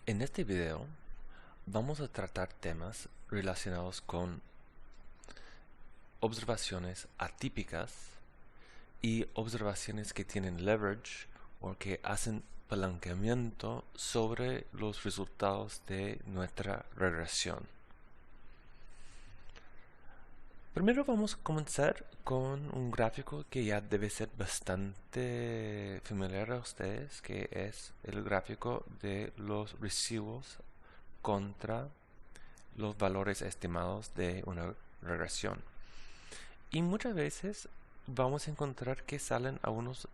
En este video vamos a tratar temas relacionados con observaciones atípicas y observaciones que tienen leverage o que hacen palanqueamiento sobre los resultados de nuestra regresión. Primero vamos a comenzar con un gráfico que ya debe ser bastante familiar a ustedes, que es el gráfico de los residuos contra los valores estimados de una regresión. Y muchas veces vamos a encontrar que salen algunas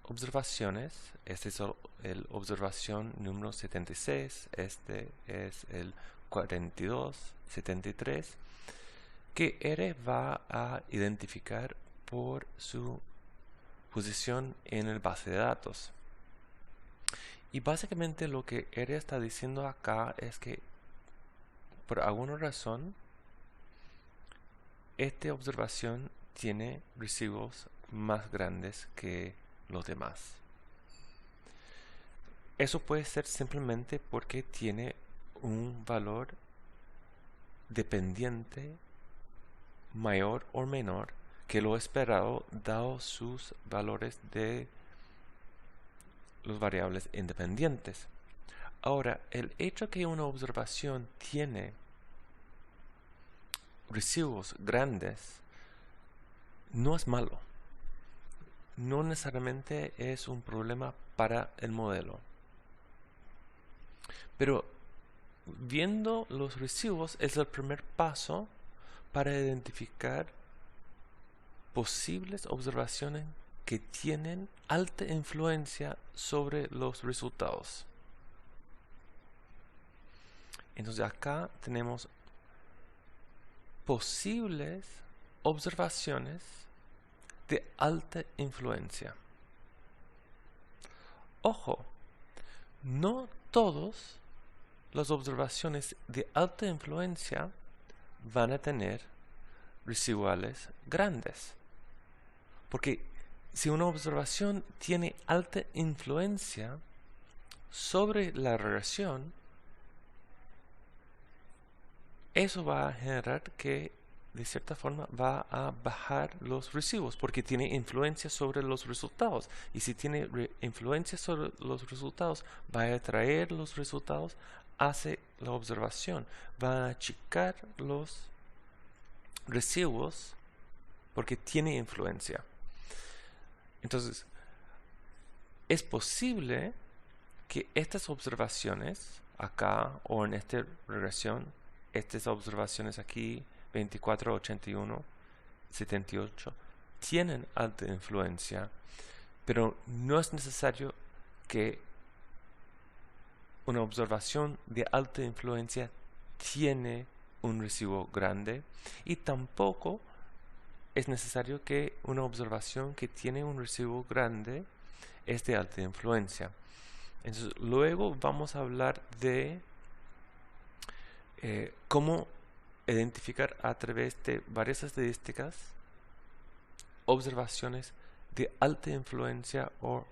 observaciones. Este es el observación número 76, este es el 42, 73, que R va a identificar por su posición en el base de datos. Y básicamente lo que R está diciendo acá es que por alguna razón esta observación tiene residuos más grandes que los demás. Eso puede ser simplemente porque tiene un valor dependiente mayor o menor que lo esperado dado sus valores de los variables independientes. Ahora, el hecho que una observación tiene residuos grandes no es malo. No necesariamente es un problema para el modelo. Pero viendo los residuos es el primer paso para identificar posibles observaciones que tienen alta influencia sobre los resultados. Entonces acá tenemos posibles observaciones de alta influencia. Ojo, no todas las observaciones de alta influencia van a tener residuales grandes. Porque si una observación tiene alta influencia sobre la regresión, eso va a generar que de cierta forma va a bajar los residuos porque tiene influencia sobre los resultados, y si tiene influencia sobre los resultados va a atraer los resultados hacia la observación, va a achicar los residuos porque tiene influencia. Entonces es posible que estas observaciones acá o en esta regresión, estas observaciones aquí 24, 81, 78 tienen alta influencia, pero no es necesario que una observación de alta influencia tiene un residuo grande, y tampoco es necesario que una observación que tiene un residuo grande es de alta influencia. Entonces luego vamos a hablar de cómo identificar a través de varias estadísticas observaciones de alta influencia o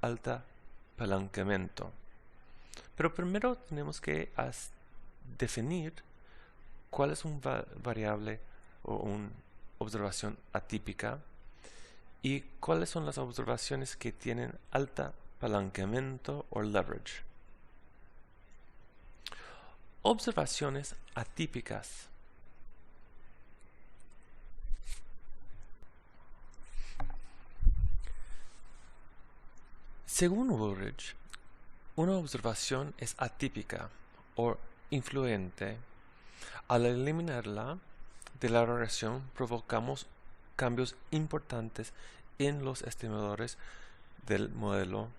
alta palanqueamiento. Pero primero tenemos que definir cuál es un variable o una observación atípica y cuáles son las observaciones que tienen alta palanqueamiento o leverage. Observaciones atípicas. Según Woolridge, una observación es atípica o influente. Al eliminarla de la regresión provocamos cambios importantes en los estimadores del modelo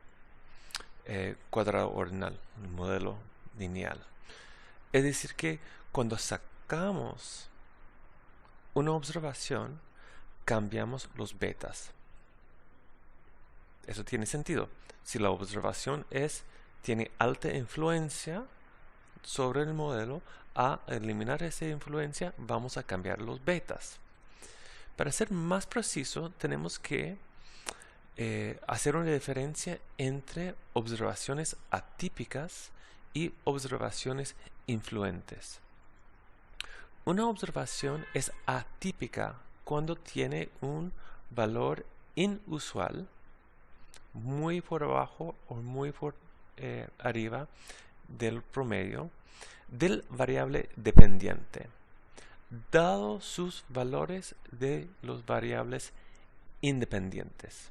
cuadrado ordinal, el modelo lineal. Es decir que cuando sacamos una observación, cambiamos los betas. Eso tiene sentido. Si la observación tiene alta influencia sobre el modelo, a eliminar esa influencia vamos a cambiar los betas. Para ser más preciso, tenemos que hacer una diferencia entre observaciones atípicas y observaciones influentes. Una observación es atípica cuando tiene un valor inusual, muy por abajo o muy por arriba del promedio del variable dependiente, dado sus valores de los variables independientes.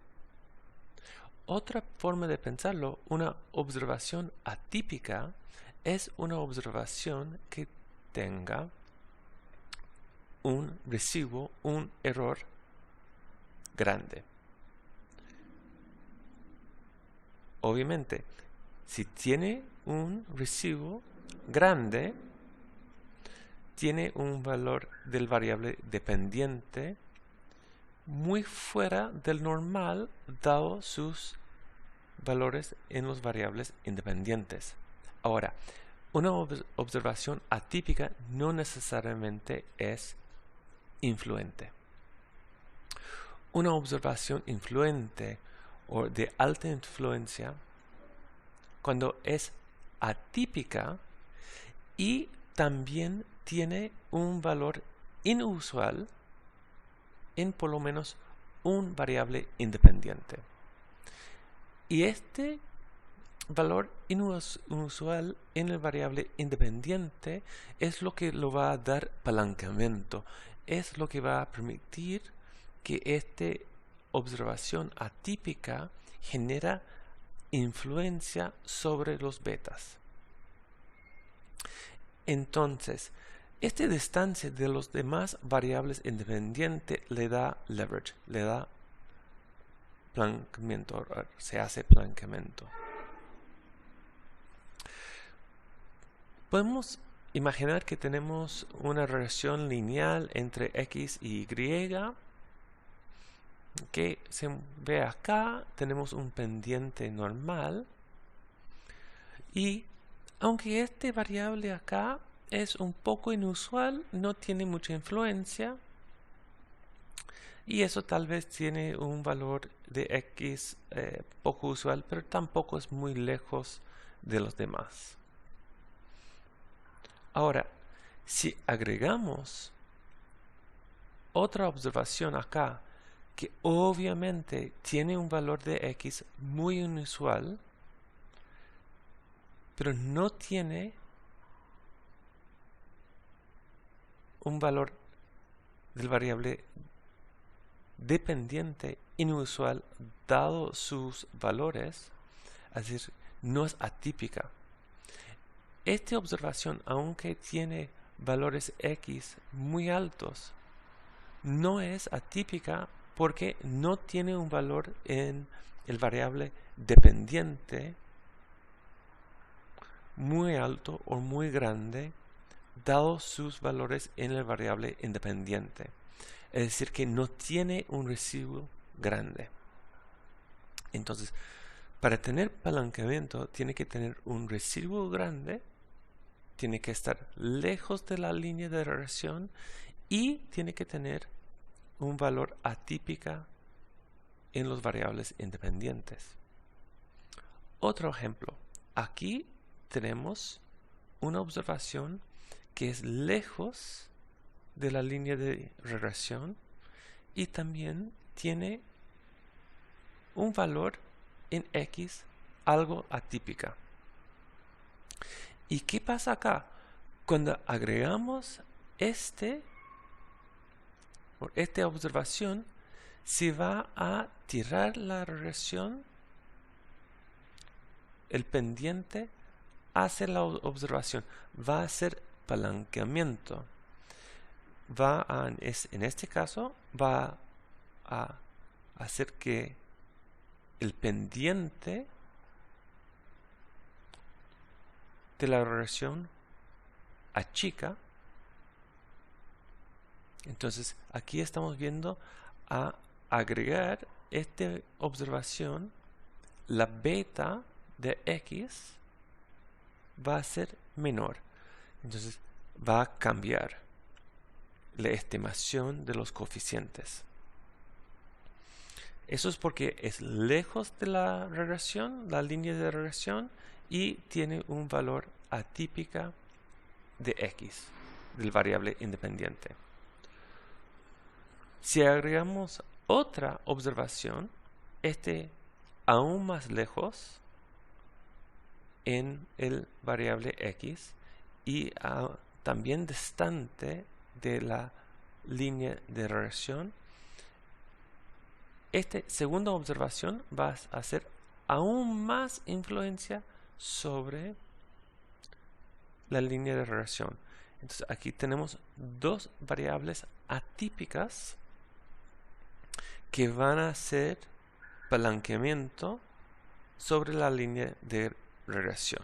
Otra forma de pensarlo, una observación atípica es una observación que tenga un residuo, un error grande. Obviamente, si tiene un residuo grande, tiene un valor del variable dependiente muy fuera del normal, dado sus valores en los variables independientes. Ahora, una observación atípica no necesariamente es influente. Una observación influente o de alta influencia, cuando es atípica y también tiene un valor inusual en por lo menos un variable independiente. Y este valor inusual en el variable independiente es lo que lo va a dar apalancamiento, es lo que va a permitir que esta observación atípica genera influencia sobre los betas. Entonces, esta distancia de los demás variables independientes le da leverage, le da apalancamiento, se hace apalancamiento. Podemos imaginar que tenemos una relación lineal entre x y y, que se ve acá, tenemos un pendiente normal, y aunque este variable acá es un poco inusual, no tiene mucha influencia, y eso tal vez tiene un valor de x poco usual, pero tampoco es muy lejos de los demás. Ahora, si agregamos otra observación acá, que obviamente tiene un valor de x muy inusual, pero no tiene un valor del variable dependiente inusual dado sus valores, es decir, no es atípica. Esta observación, aunque tiene valores x muy altos, no es atípica porque no tiene un valor en el variable dependiente muy alto o muy grande, dado sus valores en el variable independiente. Es decir, que no tiene un residuo grande. Entonces, para tener apalancamiento, tiene que tener un residuo grande, tiene que estar lejos de la línea de regresión y tiene que tener un valor atípica en los variables independientes. Otro ejemplo. Aquí tenemos una observación que es lejos de la línea de regresión y también tiene un valor en x algo atípica. ¿Y qué pasa acá? Cuando agregamos esta observación, se va a tirar la regresión, el pendiente hace la observación, va a hacer apalancamiento. En este caso va a hacer que el pendiente de la regresión achica. Entonces aquí estamos viendo a agregar esta observación, la beta de x va a ser menor. Entonces va a cambiar la estimación de los coeficientes. Eso es porque es lejos de la regresión, la línea de regresión, y tiene un valor atípica de x, del variable independiente. Si agregamos otra observación, aún más lejos en el variable x y también distante de la línea de regresión, esta segunda observación va a hacer aún más influencia sobre la línea de regresión. Entonces aquí tenemos dos variables atípicas que van a hacer palanqueamiento sobre la línea de regresión.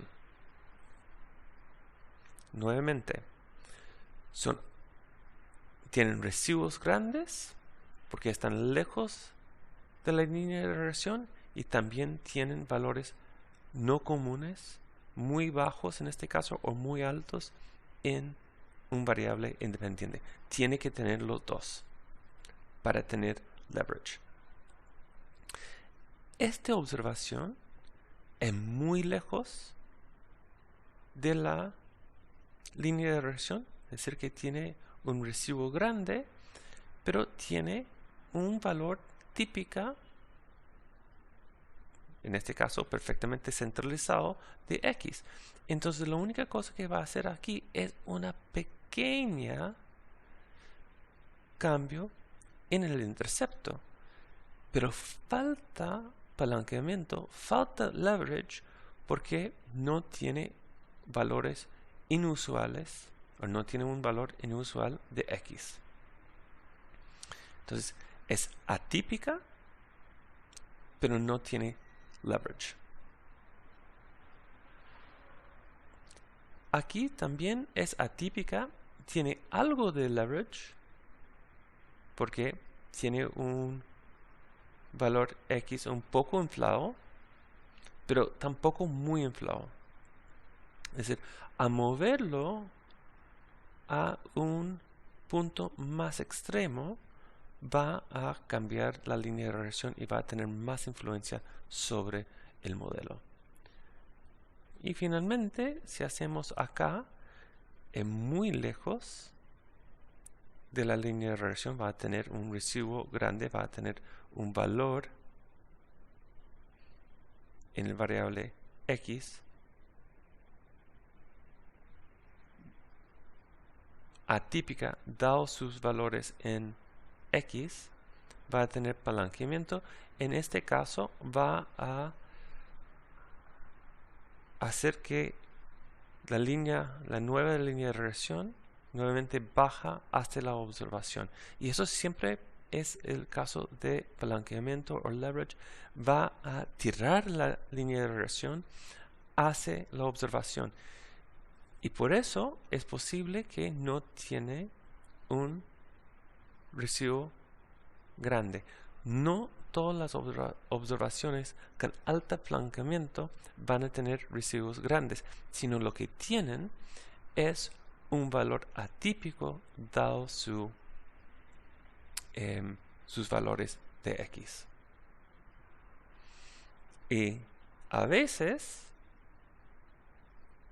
Nuevamente, tienen residuos grandes porque están lejos de la línea de regresión y también tienen valores no comunes, muy bajos en este caso o muy altos en un variable independiente. Tiene que tener los dos para tener leverage. Esta observación es muy lejos de la línea de regresión, es decir, que tiene un residuo grande, pero tiene un valor típica, en este caso perfectamente centralizado, de x. Entonces la única cosa que va a hacer aquí es una pequeña cambio en el intercepto, pero falta palanqueamiento, falta leverage porque no tiene valores inusuales o no tiene un valor inusual de x. Entonces es atípica, pero no tiene leverage. Aquí también es atípica, tiene algo de leverage porque tiene un valor x un poco inflado, pero tampoco muy inflado. Es decir, a moverlo a un punto más extremo va a cambiar la línea de regresión y va a tener más influencia sobre el modelo. Y finalmente, si hacemos acá, muy lejos de la línea de regresión, va a tener un residuo grande, va a tener un valor en el variable x atípica, dado sus valores en x, va a tener palanqueamiento. En este caso va a hacer que la nueva línea de regresión nuevamente baja hasta la observación. Y eso siempre es el caso de palanqueamiento o leverage. Va a tirar la línea de regresión hacia la observación. Y por eso es posible que no tiene un residuo grande. No todas las observaciones con alto palanqueamiento van a tener residuos grandes, sino lo que tienen es un valor atípico dado sus valores de x. Y a veces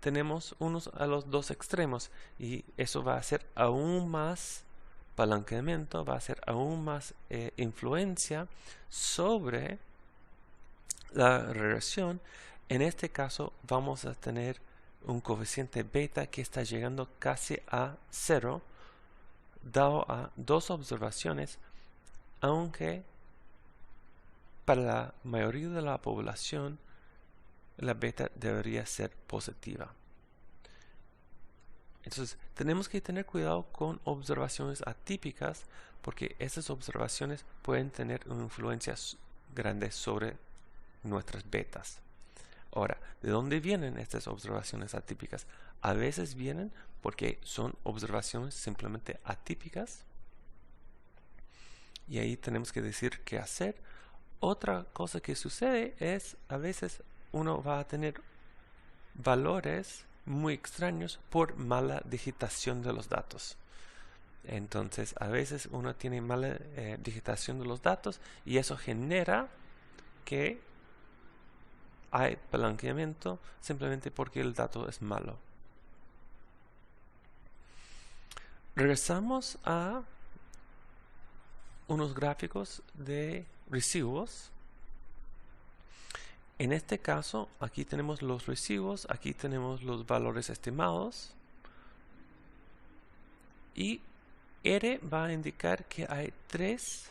tenemos unos a los dos extremos y eso va a ser aún más palanqueamiento, va a ser aún más influencia sobre la regresión. En este caso vamos a tener un coeficiente beta que está llegando casi a 0 dado a dos observaciones, aunque para la mayoría de la población la beta debería ser positiva. Entonces tenemos que tener cuidado con observaciones atípicas porque esas observaciones pueden tener una influencia grande sobre nuestras betas. Ahora, ¿de dónde vienen estas observaciones atípicas? A veces vienen porque son observaciones simplemente atípicas y ahí tenemos que decir qué hacer. Otra cosa que sucede es a veces uno va a tener valores muy extraños por mala digitación de los datos. Entonces a veces uno tiene mala digitación de los datos y eso genera que hay palanqueamiento simplemente porque el dato es malo. Regresamos a unos gráficos de residuos. En este caso, aquí tenemos los residuos, aquí tenemos los valores estimados. Y R va a indicar que hay 3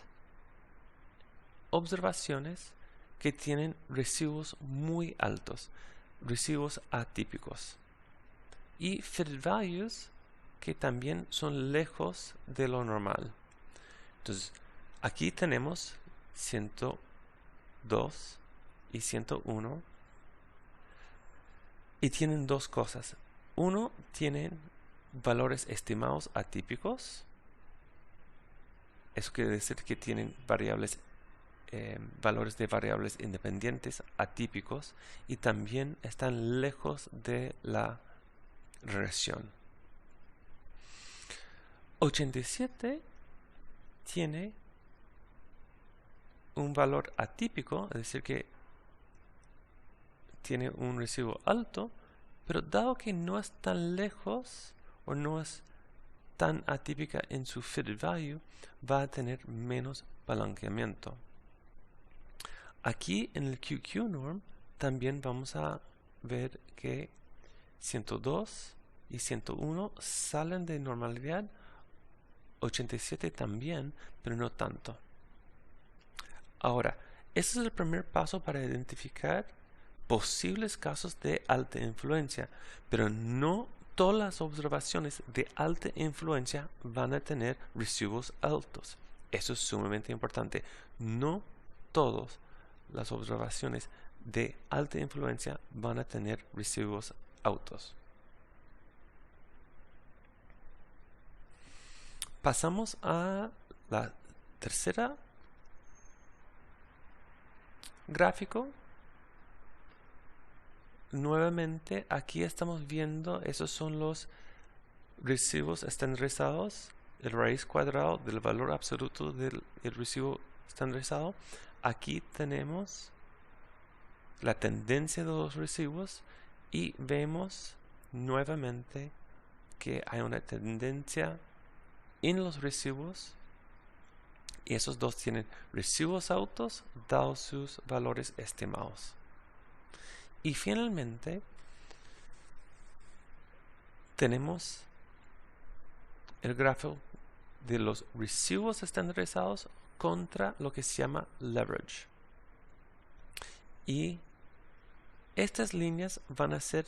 observaciones que tienen residuos muy altos, residuos atípicos. Y fitted values que también son lejos de lo normal. Entonces, aquí tenemos 102 y 101 y tienen dos cosas. Uno, tienen valores estimados atípicos. Eso quiere decir que tienen variables, valores de variables independientes atípicos y también están lejos de la regresión. 87 tiene un valor atípico, es decir que tiene un residuo alto, pero dado que no es tan lejos o no es tan atípica en su fitted value, va a tener menos palanqueamiento. Aquí en el QQ norm también vamos a ver que 102 y 101 salen de normalidad, 87 también, pero no tanto. Ahora, ese es el primer paso para identificar posibles casos de alta influencia, pero no todas las observaciones de alta influencia van a tener residuos altos. Eso es sumamente importante. No todas las observaciones de alta influencia van a tener residuos altos. Pasamos a la tercera gráfico. Nuevamente aquí estamos viendo, esos son los residuos estandarizados, el raíz cuadrado del valor absoluto del residuo estandarizado. Aquí tenemos la tendencia de los residuos y vemos nuevamente que hay una tendencia en los residuos y esos dos tienen residuos altos dados sus valores estimados. Y finalmente tenemos el gráfico de los residuos estandarizados contra lo que se llama leverage. Y estas líneas van a ser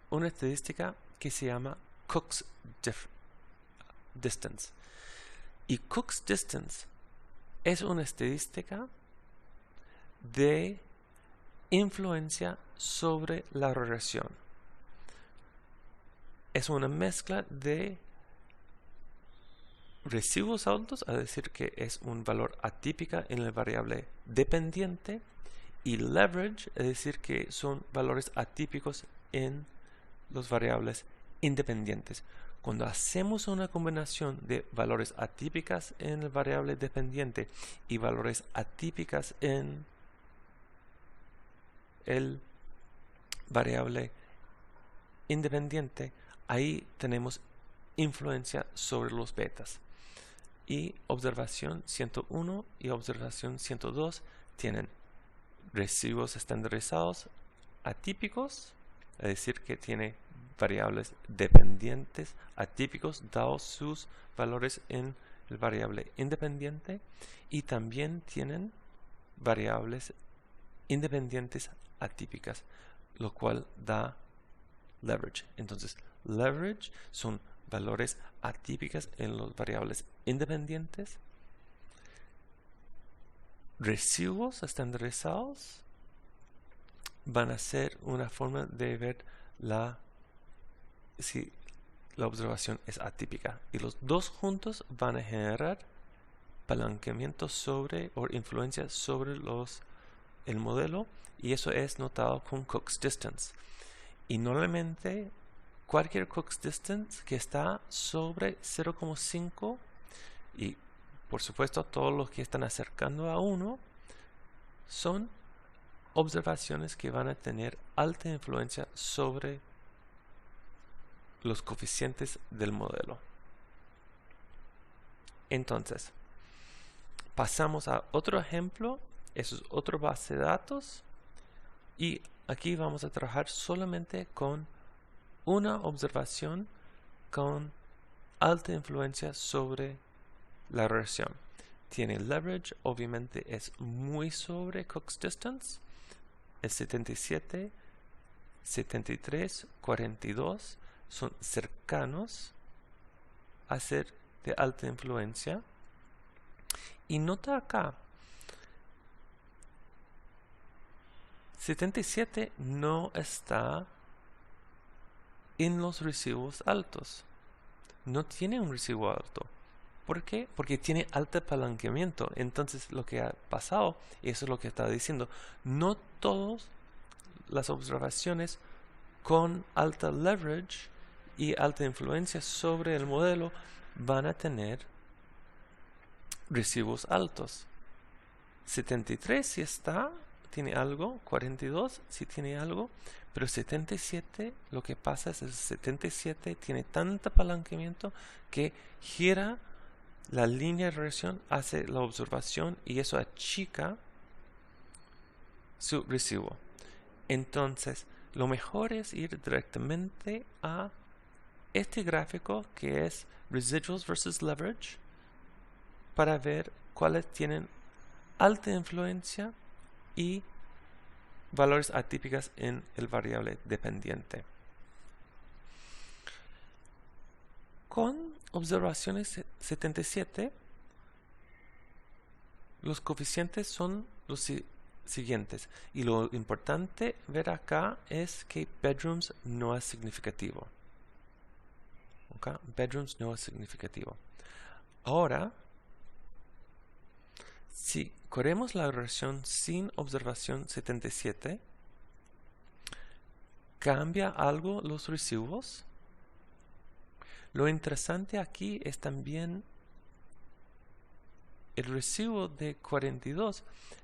una estadística que se llama Cook's distance. Y Cook's distance es una estadística de influencia sobre la regresión. Es una mezcla de residuos altos, es decir que es un valor atípica en la variable dependiente, y leverage, es decir que son valores atípicos en las variables independientes. Cuando hacemos una combinación de valores atípicas en la variable dependiente y valores atípicas en el variable independiente, ahí tenemos influencia sobre los betas. Y observación 101 y observación 102 tienen residuos estandarizados atípicos, es decir que tiene variables dependientes atípicos dados sus valores en el variable independiente, y también tienen variables independientes atípicas, lo cual da leverage. Entonces, leverage son valores atípicas en las variables independientes. Residuos estandarizados van a ser una forma de ver si la observación es atípica, y los dos juntos van a generar palanqueamiento sobre o influencia sobre el modelo, y eso es notado con Cook's distance. Y normalmente cualquier Cook's distance que está sobre 0,5 y por supuesto todos los que están acercando a 1 son observaciones que van a tener alta influencia sobre los coeficientes del modelo. Entonces, pasamos a otro ejemplo. Eso es otra base de datos. Y aquí vamos a trabajar solamente con una observación con alta influencia sobre la regresión. Tiene leverage, obviamente es muy sobre Cook's distance. El 77, 73, 42 son cercanos a ser de alta influencia. Y nota acá, 77 no está en los residuos altos. No tiene un residuo alto. ¿Por qué? Porque tiene alto apalancamiento. Entonces lo que ha pasado, y eso es lo que está diciendo, no todas las observaciones con alta leverage y alta influencia sobre el modelo van a tener residuos altos. 73 si está, tiene algo, 42 si tiene algo, pero 77 lo que pasa es que el 77 tiene tanto apalancamiento que gira la línea de regresión, hace la observación y eso achica su residuo. Entonces, lo mejor es ir directamente a este gráfico que es Residuals versus Leverage para ver cuáles tienen alta influencia y valores atípicas en el variable dependiente. Con observaciones 77, los coeficientes son los siguientes. Y lo importante ver acá es que bedrooms no es significativo. ¿Okay? Bedrooms no es significativo. Ahora, si corremos la regresión sin observación 77, ¿cambia algo los residuos? Lo interesante aquí es también el residuo de 42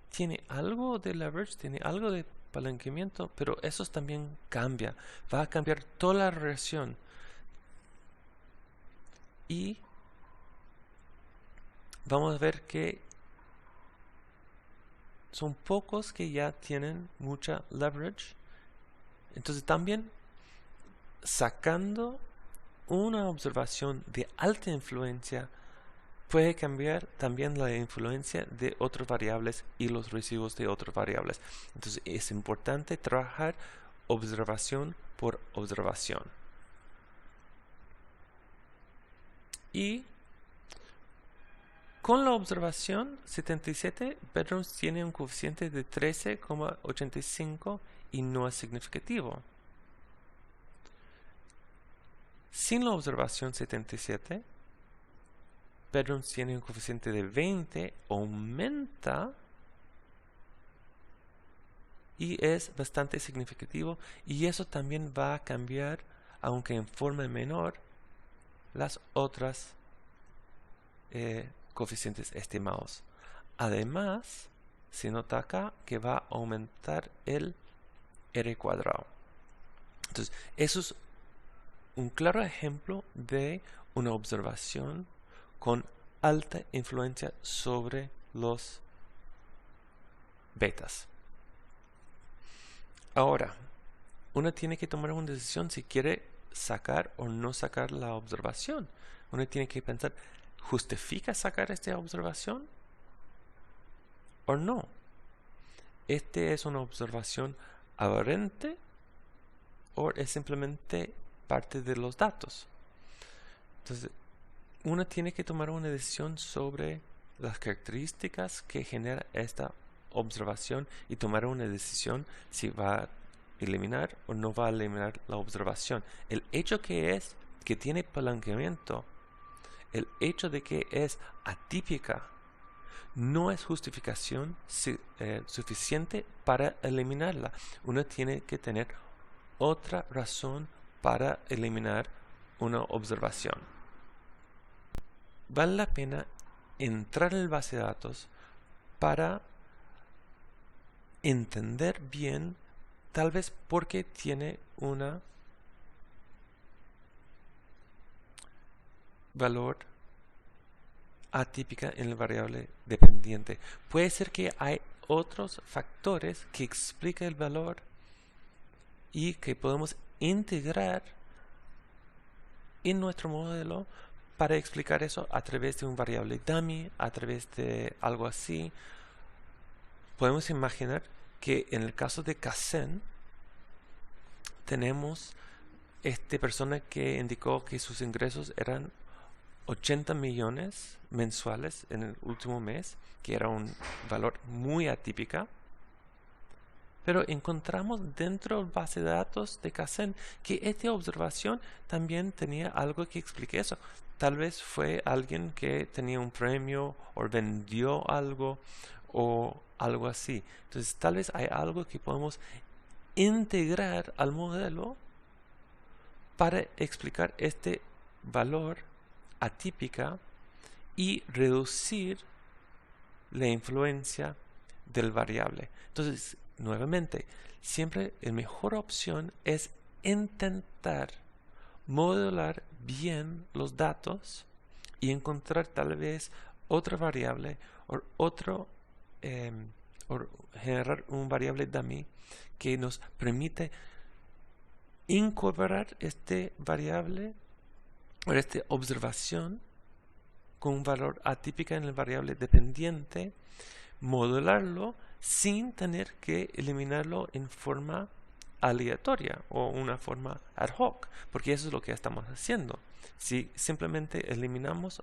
tiene algo de leverage, tiene algo de apalancamiento, pero eso también cambia. Va a cambiar toda la regresión. Y vamos a ver que son pocos que ya tienen mucha leverage. Entonces también sacando una observación de alta influencia puede cambiar también la influencia de otras variables y los residuos de otras variables. Entonces es importante trabajar observación por observación. Y con la observación 77, bedrooms tiene un coeficiente de 13,85 y no es significativo. Sin la observación 77, bedrooms tiene un coeficiente de 20, aumenta y es bastante significativo, y eso también va a cambiar, aunque en forma menor, las otras coeficientes estimados. Además, se nota acá que va a aumentar el R cuadrado. Entonces, eso es un claro ejemplo de una observación con alta influencia sobre los betas. Ahora, uno tiene que tomar una decisión si quiere sacar o no sacar la observación. Uno tiene que pensar, ¿justifica sacar esta observación o no? ¿Este es una observación aberrante o es simplemente parte de los datos? Entonces, uno tiene que tomar una decisión sobre las características que genera esta observación y tomar una decisión si va a eliminar o no va a eliminar la observación. El hecho que tiene apalancamiento, el hecho de que es atípica, no es justificación suficiente para eliminarla. Uno tiene que tener otra razón para eliminar una observación. Vale la pena entrar en el base de datos para entender bien, tal vez porque tiene una valor atípica en la variable dependiente. Puede ser que hay otros factores que explican el valor y que podemos integrar en nuestro modelo para explicar eso a través de un variable dummy, a través de algo así. Podemos imaginar que en el caso de Kacen tenemos esta persona que indicó que sus ingresos eran 80 millones mensuales en el último mes, que era un valor muy atípica. Pero encontramos dentro de la base de datos de Kacen que esta observación también tenía algo que explique eso. Tal vez fue alguien que tenía un premio o vendió algo o algo así. Entonces tal vez hay algo que podemos integrar al modelo para explicar este valor atípica y reducir la influencia del variable. Entonces, nuevamente, siempre la mejor opción es intentar modelar bien los datos y encontrar tal vez otra variable o generar un variable dummy que nos permite incorporar este variable o esta observación con un valor atípico en el variable dependiente, modelarlo sin tener que eliminarlo en forma aleatoria o una forma ad hoc, porque eso es lo que estamos haciendo. Si simplemente eliminamos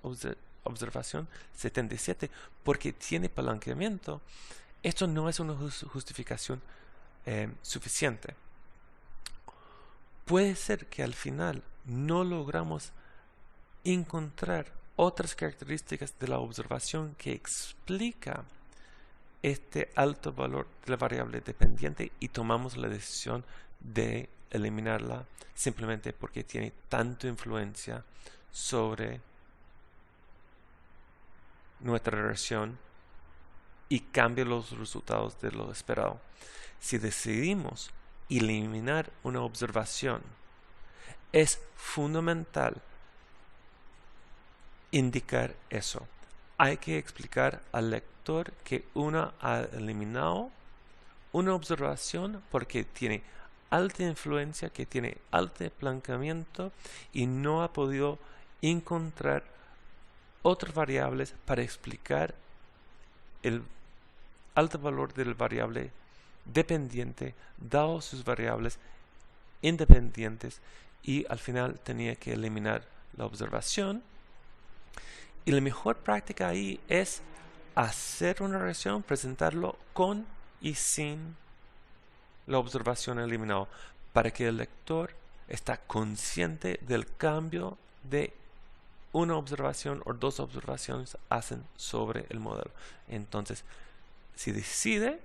observación 77 porque tiene palanqueamiento, esto no es una justificación suficiente. Puede ser que al final no logramos encontrar otras características de la observación que explica este alto valor de la variable dependiente y tomamos la decisión de eliminarla simplemente porque tiene tanta influencia sobre nuestra regresión y cambia los resultados de lo esperado. Si decidimos eliminar una observación, es fundamental indicar eso. Hay que explicar al lector que uno ha eliminado una observación porque tiene alta influencia, que tiene alto apalancamiento y no ha podido encontrar otras variables para explicar el alto valor del variable dependiente dado sus variables independientes y al final tenía que eliminar la observación. Y la mejor práctica ahí es hacer una regresión, presentarlo con y sin la observación eliminada, para que el lector está consciente del cambio de una observación o dos observaciones hacen sobre el modelo. Entonces, si decide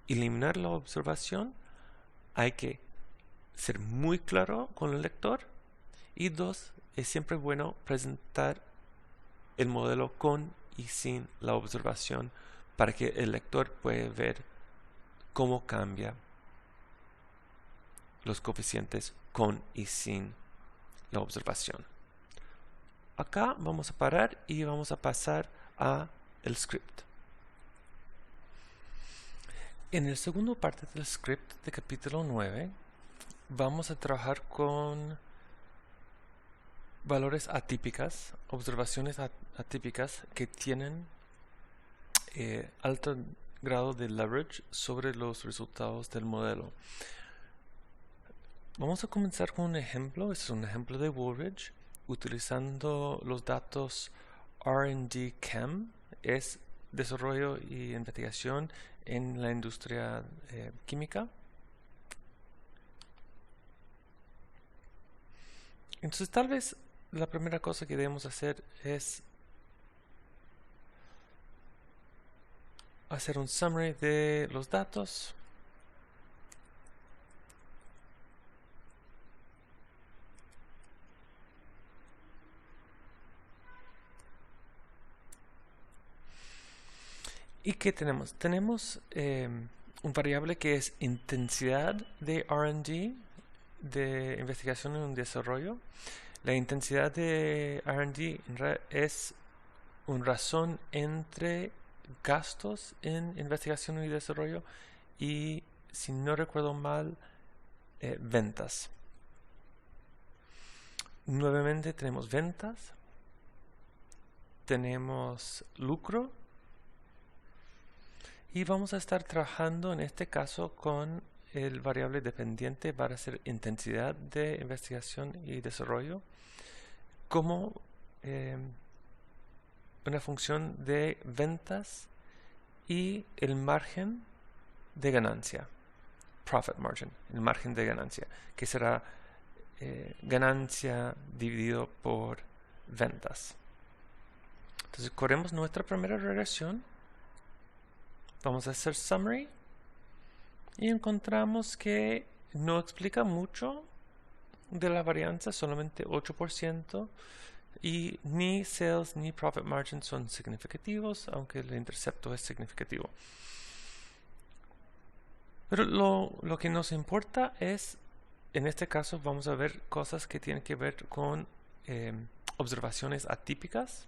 eliminar la observación, hay que ser muy claro con el lector. Y dos, es siempre bueno presentar el modelo con y sin la observación para que el lector pueda ver cómo cambia los coeficientes con y sin la observación. Acá vamos a parar y vamos a pasar a el script. En la segunda parte del script de capítulo 9 vamos a trabajar con valores atípicas, observaciones atípicas que tienen alto grado de leverage sobre los resultados del modelo. Vamos a comenzar con un ejemplo. Este es un ejemplo de Woolridge utilizando los datos R&D Chem, es desarrollo y investigación en la industria química. Entonces tal vez la primera cosa que debemos hacer es hacer un summary de los datos. ¿Y qué tenemos? Tenemos un variable que es intensidad de R&D, de investigación y desarrollo. La intensidad de R&D es una razón entre gastos en investigación y desarrollo y, si no recuerdo mal, ventas. Nuevamente tenemos ventas, tenemos lucro y vamos a estar trabajando en este caso con el variable dependiente para ser intensidad de investigación y desarrollo como una función de ventas y el margen de ganancia, profit margin, el margen de ganancia, que será ganancia dividido por ventas. Entonces corremos nuestra primera regresión, vamos a hacer summary y encontramos que no explica mucho de la varianza, solamente 8%, y ni sales ni profit margin son significativos, aunque el intercepto es significativo. Pero lo que nos importa es, en este caso vamos a ver cosas que tienen que ver con observaciones atípicas.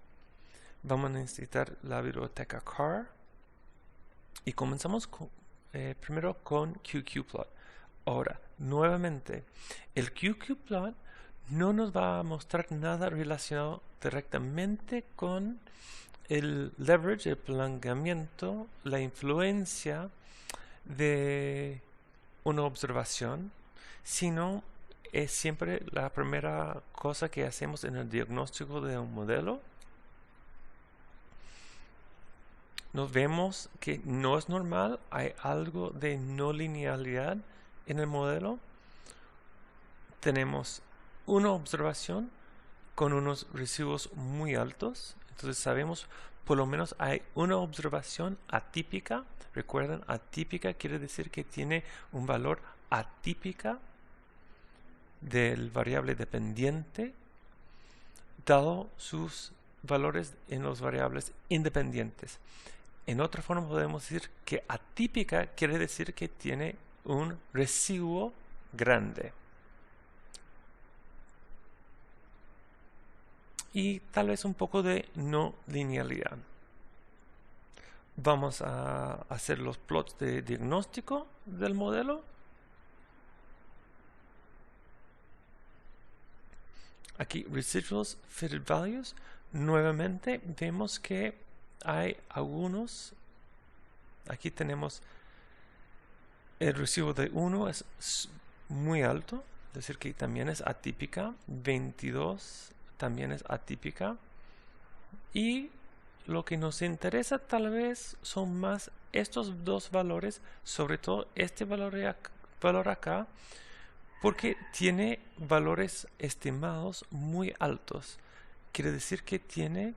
Vamos a necesitar la biblioteca CAR y comenzamos primero con QQplot. Ahora, nuevamente, el QQplot no nos va a mostrar nada relacionado directamente con el leverage, el apalancamiento, la influencia de una observación, sino es siempre la primera cosa que hacemos en el diagnóstico de un modelo. Nos vemos que no es normal, hay algo de no linealidad en el modelo. Tenemos una observación con unos residuos muy altos, entonces sabemos por lo menos hay una observación atípica. Recuerden, atípica quiere decir que tiene un valor atípica del variable dependiente dado sus valores en los variables independientes. En otra forma podemos decir que atípica quiere decir que tiene un residuo grande. Y tal vez un poco de no linealidad. Vamos a hacer los plots de diagnóstico del modelo. Aquí residuals fitted values. Nuevamente vemos que hay algunos. Aquí tenemos el residuo de 1 es muy alto, es decir que también es atípica. 22 también es atípica. Y lo que nos interesa tal vez son más estos dos valores, sobre todo este valor acá, porque tiene valores estimados muy altos. Quiere decir que tiene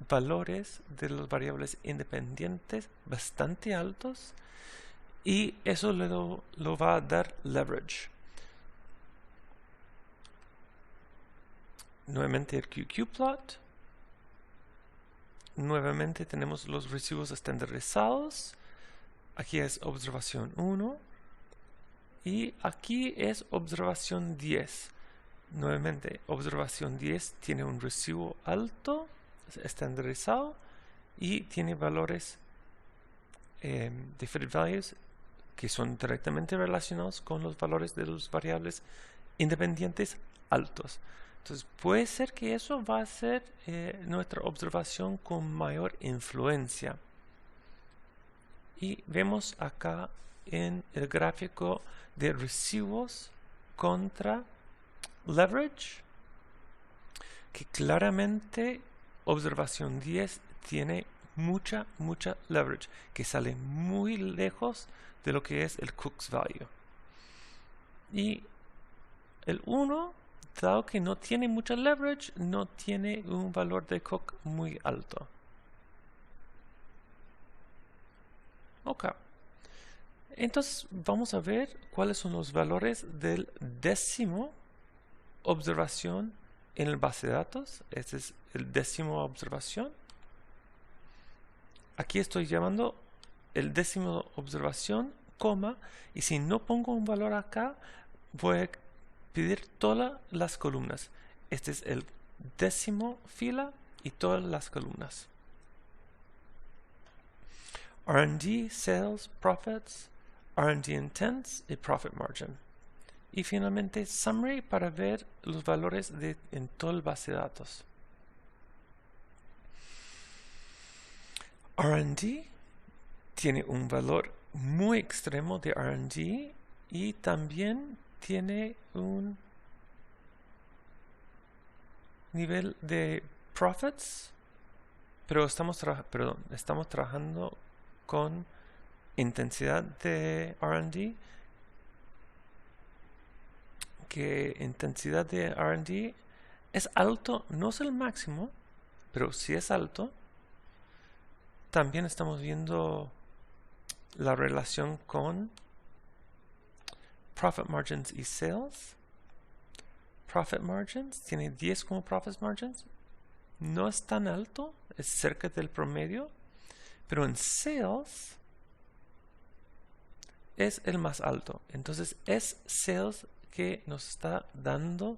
valores de las variables independientes bastante altos y eso lo va a dar leverage. Nuevamente el QQplot. Nuevamente tenemos los residuos estandarizados. Aquí es observación 1 y aquí es observación 10. Nuevamente observación 10 tiene un residuo alto, estandarizado, y tiene valores de fitted values que son directamente relacionados con los valores de las variables independientes altos. Entonces puede ser que eso va a ser nuestra observación con mayor influencia. Y vemos acá en el gráfico de residuos contra leverage que claramente observación 10 tiene mucha leverage, que sale muy lejos de lo que es el Cook's value. Y el 1, dado que no tiene mucha leverage, no tiene un valor de Cook muy alto. Ok. Entonces vamos a ver cuáles son los valores del décimo observación en el base de datos. Este es el décimo observación. aquí estoy llevando el décimo observación, coma, y si no pongo un valor acá, voy a pedir todas las columnas. Este es el décimo fila y todas las columnas. R&D, Sales, Profits, R&D Intents y Profit Margin. Y finalmente Summary para ver los valores en toda el base de datos. R&D tiene un valor muy extremo de R&D y también tiene un nivel de profits, pero estamos trabajando con intensidad de R&D, que intensidad de R&D es alto, no es el máximo, pero si es alto. También estamos viendo la relación con Profit Margins y Sales. Profit Margins tiene 10 como Profit Margins. No es tan alto, es cerca del promedio. Pero en Sales es el más alto. Entonces es Sales que nos está dando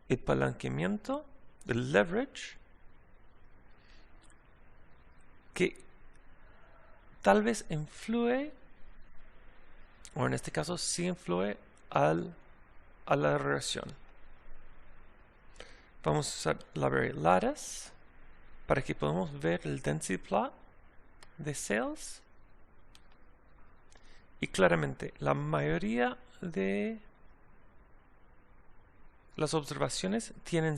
el palanqueamiento, el leverage, que tal vez influye, o en este caso sí influye a la regresión. Vamos a usar library lattice para que podamos ver el density plot de sales. Y claramente la mayoría de las observaciones tienen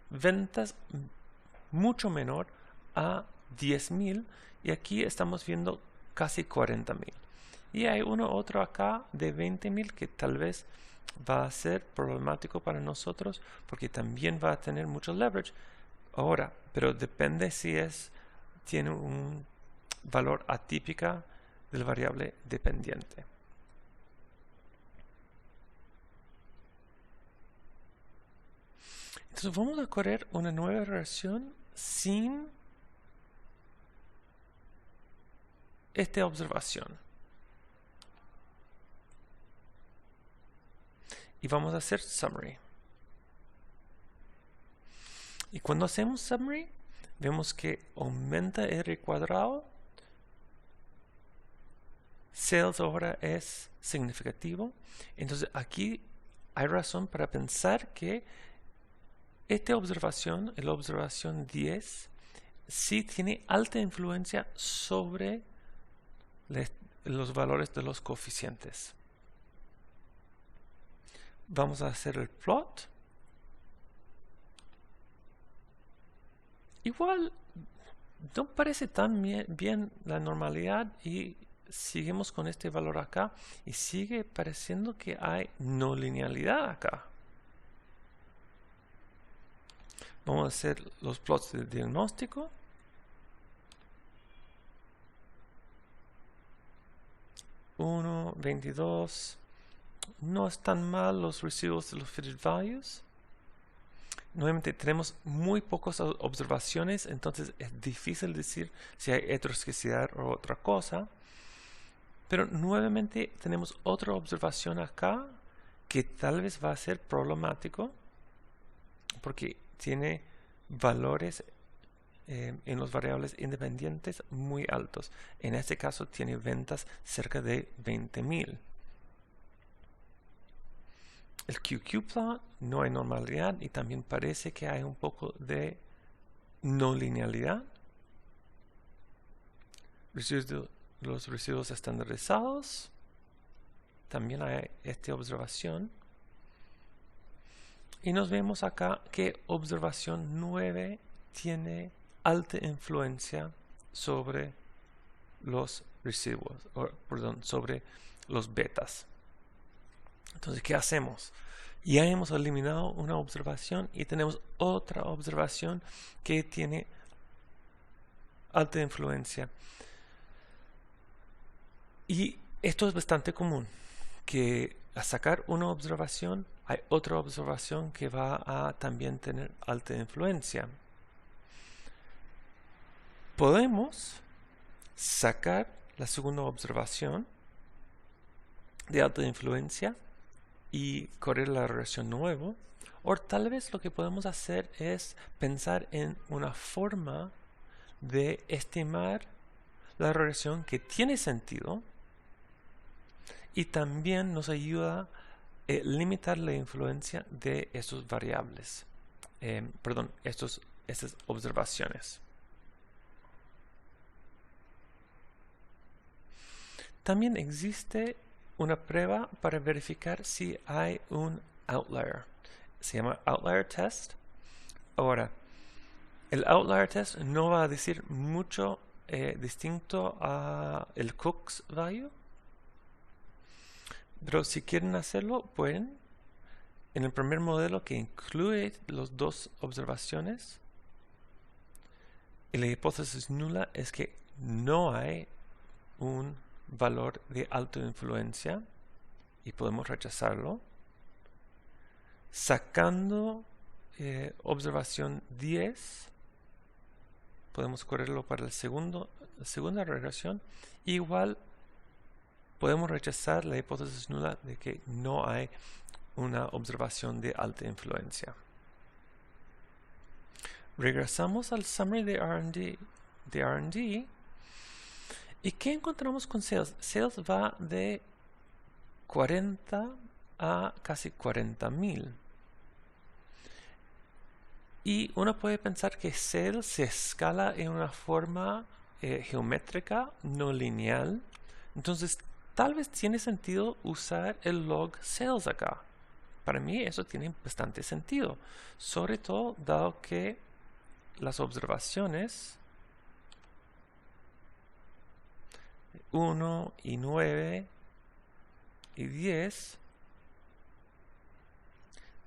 ventas mucho menor a 10.000 y aquí estamos viendo casi 40.000. Y hay uno otro acá de 20.000 que tal vez va a ser problemático para nosotros porque también va a tener mucho leverage ahora, pero depende si tiene un valor atípica del variable dependiente. Entonces vamos a correr una nueva regresión sin esta observación. Y vamos a hacer summary. Y cuando hacemos summary, vemos que aumenta R cuadrado. Sales ahora es significativo. Entonces aquí hay razón para pensar que esta observación, la observación 10, sí tiene alta influencia sobre los valores de los coeficientes. Vamos a hacer el plot. Igual no parece tan bien la normalidad y seguimos con este valor acá y sigue pareciendo que hay no linealidad acá. Vamos a hacer los plots de diagnóstico. Uno, 22. No están mal los residuos de los fitted values. Nuevamente tenemos muy pocas observaciones, entonces es difícil decir si hay heterogeneidad o otra cosa. Pero nuevamente tenemos otra observación acá que tal vez va a ser problemático porque tiene valores en los variables independientes muy altos. En este caso tiene ventas cerca de 20.000. El QQ plot no hay normalidad y también parece que hay un poco de no linealidad. Los residuos estandarizados. También hay esta observación. Y nos vemos acá que observación 9 tiene alta influencia sobre los residuos, sobre los betas. Entonces, ¿qué hacemos? Ya hemos eliminado una observación y tenemos otra observación que tiene alta influencia. Y esto es bastante común, que al sacar una observación hay otra observación que va a también tener alta influencia. podemos sacar la segunda observación de alta influencia y correr la regresión nuevo. O tal vez lo que podemos hacer es pensar en una forma de estimar la regresión que tiene sentido y también nos ayuda a limitar la influencia de estos variables, estas observaciones. También existe una prueba para verificar si hay un outlier. Se llama Outlier Test. Ahora, el Outlier Test no va a decir mucho distinto a el Cook's Value, pero si quieren hacerlo, pueden. En el primer modelo que incluye las dos observaciones, y la hipótesis nula es que no hay un valor de alta influencia y podemos rechazarlo. Sacando observación 10, podemos correrlo para la segunda regresión. Igual podemos rechazar la hipótesis nula de que no hay una observación de alta influencia. Regresamos al summary de R&D. ¿Y qué encontramos con sales? Sales va de 40 a casi 40,000. Y uno puede pensar que sales se escala en una forma geométrica, no lineal. Entonces, tal vez tiene sentido usar el log sales acá. Para mí eso tiene bastante sentido. Sobre todo dado que las observaciones 1 y 9 y 10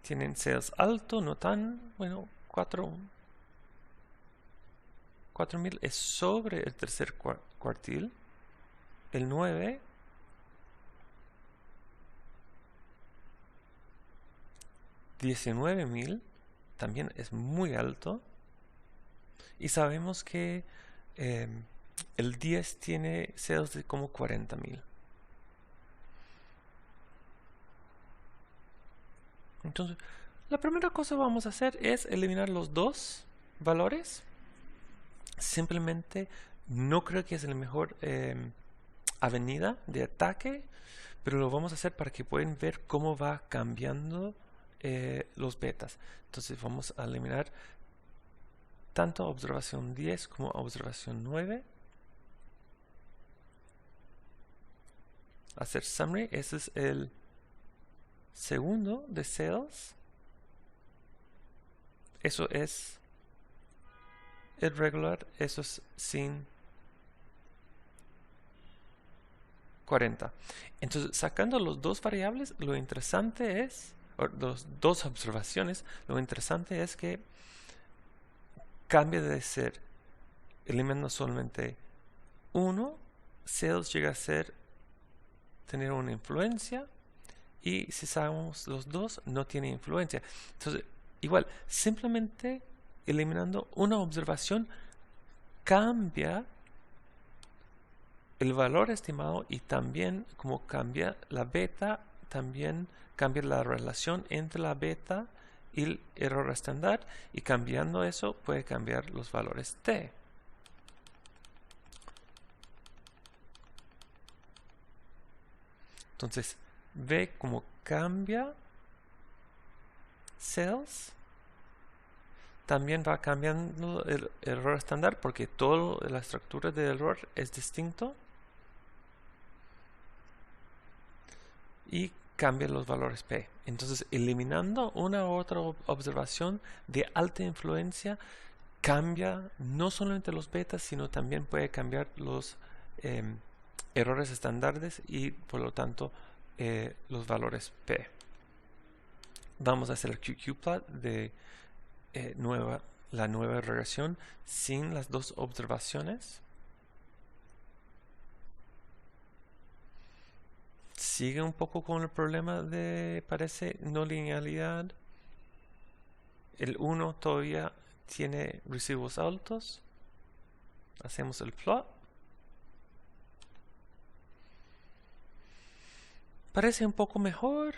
tienen sales alto, no tan, bueno, 4,000 es sobre el tercer cuartil. El 9 19,000 también es muy alto. Y sabemos que el 10 tiene sales de como 40,000. Entonces, la primera cosa que vamos a hacer es eliminar los dos valores. Simplemente no creo que es la mejor avenida de ataque, pero lo vamos a hacer para que puedan ver cómo va cambiando los betas. Entonces vamos a eliminar tanto observación 10 como observación 9. Hacer summary, ese es el segundo de sales. Eso es irregular, eso es sin 40. Entonces, sacando los dos variables, lo interesante es, o los dos observaciones, lo interesante es que cambia de ser, eliminando solamente uno, sales llega a tener una influencia, y si sacamos los dos, no tiene influencia. Entonces, igual, simplemente eliminando una observación cambia el valor estimado, y también como cambia la beta, también cambia la relación entre la beta y el error estándar, y cambiando eso puede cambiar los valores t. Entonces, ve cómo cambia sales. También va cambiando el error estándar porque toda la estructura del error es distinto. Y cambia los valores P. Entonces, eliminando una u otra observación de alta influencia, cambia no solamente los betas, sino también puede cambiar los errores estándares y por lo tanto los valores P. Vamos a hacer el QQ-plot de la nueva regresión sin las dos observaciones. Sigue un poco con el problema de, parece, no linealidad. El 1 todavía tiene residuos altos. Hacemos el plot. Parece un poco mejor.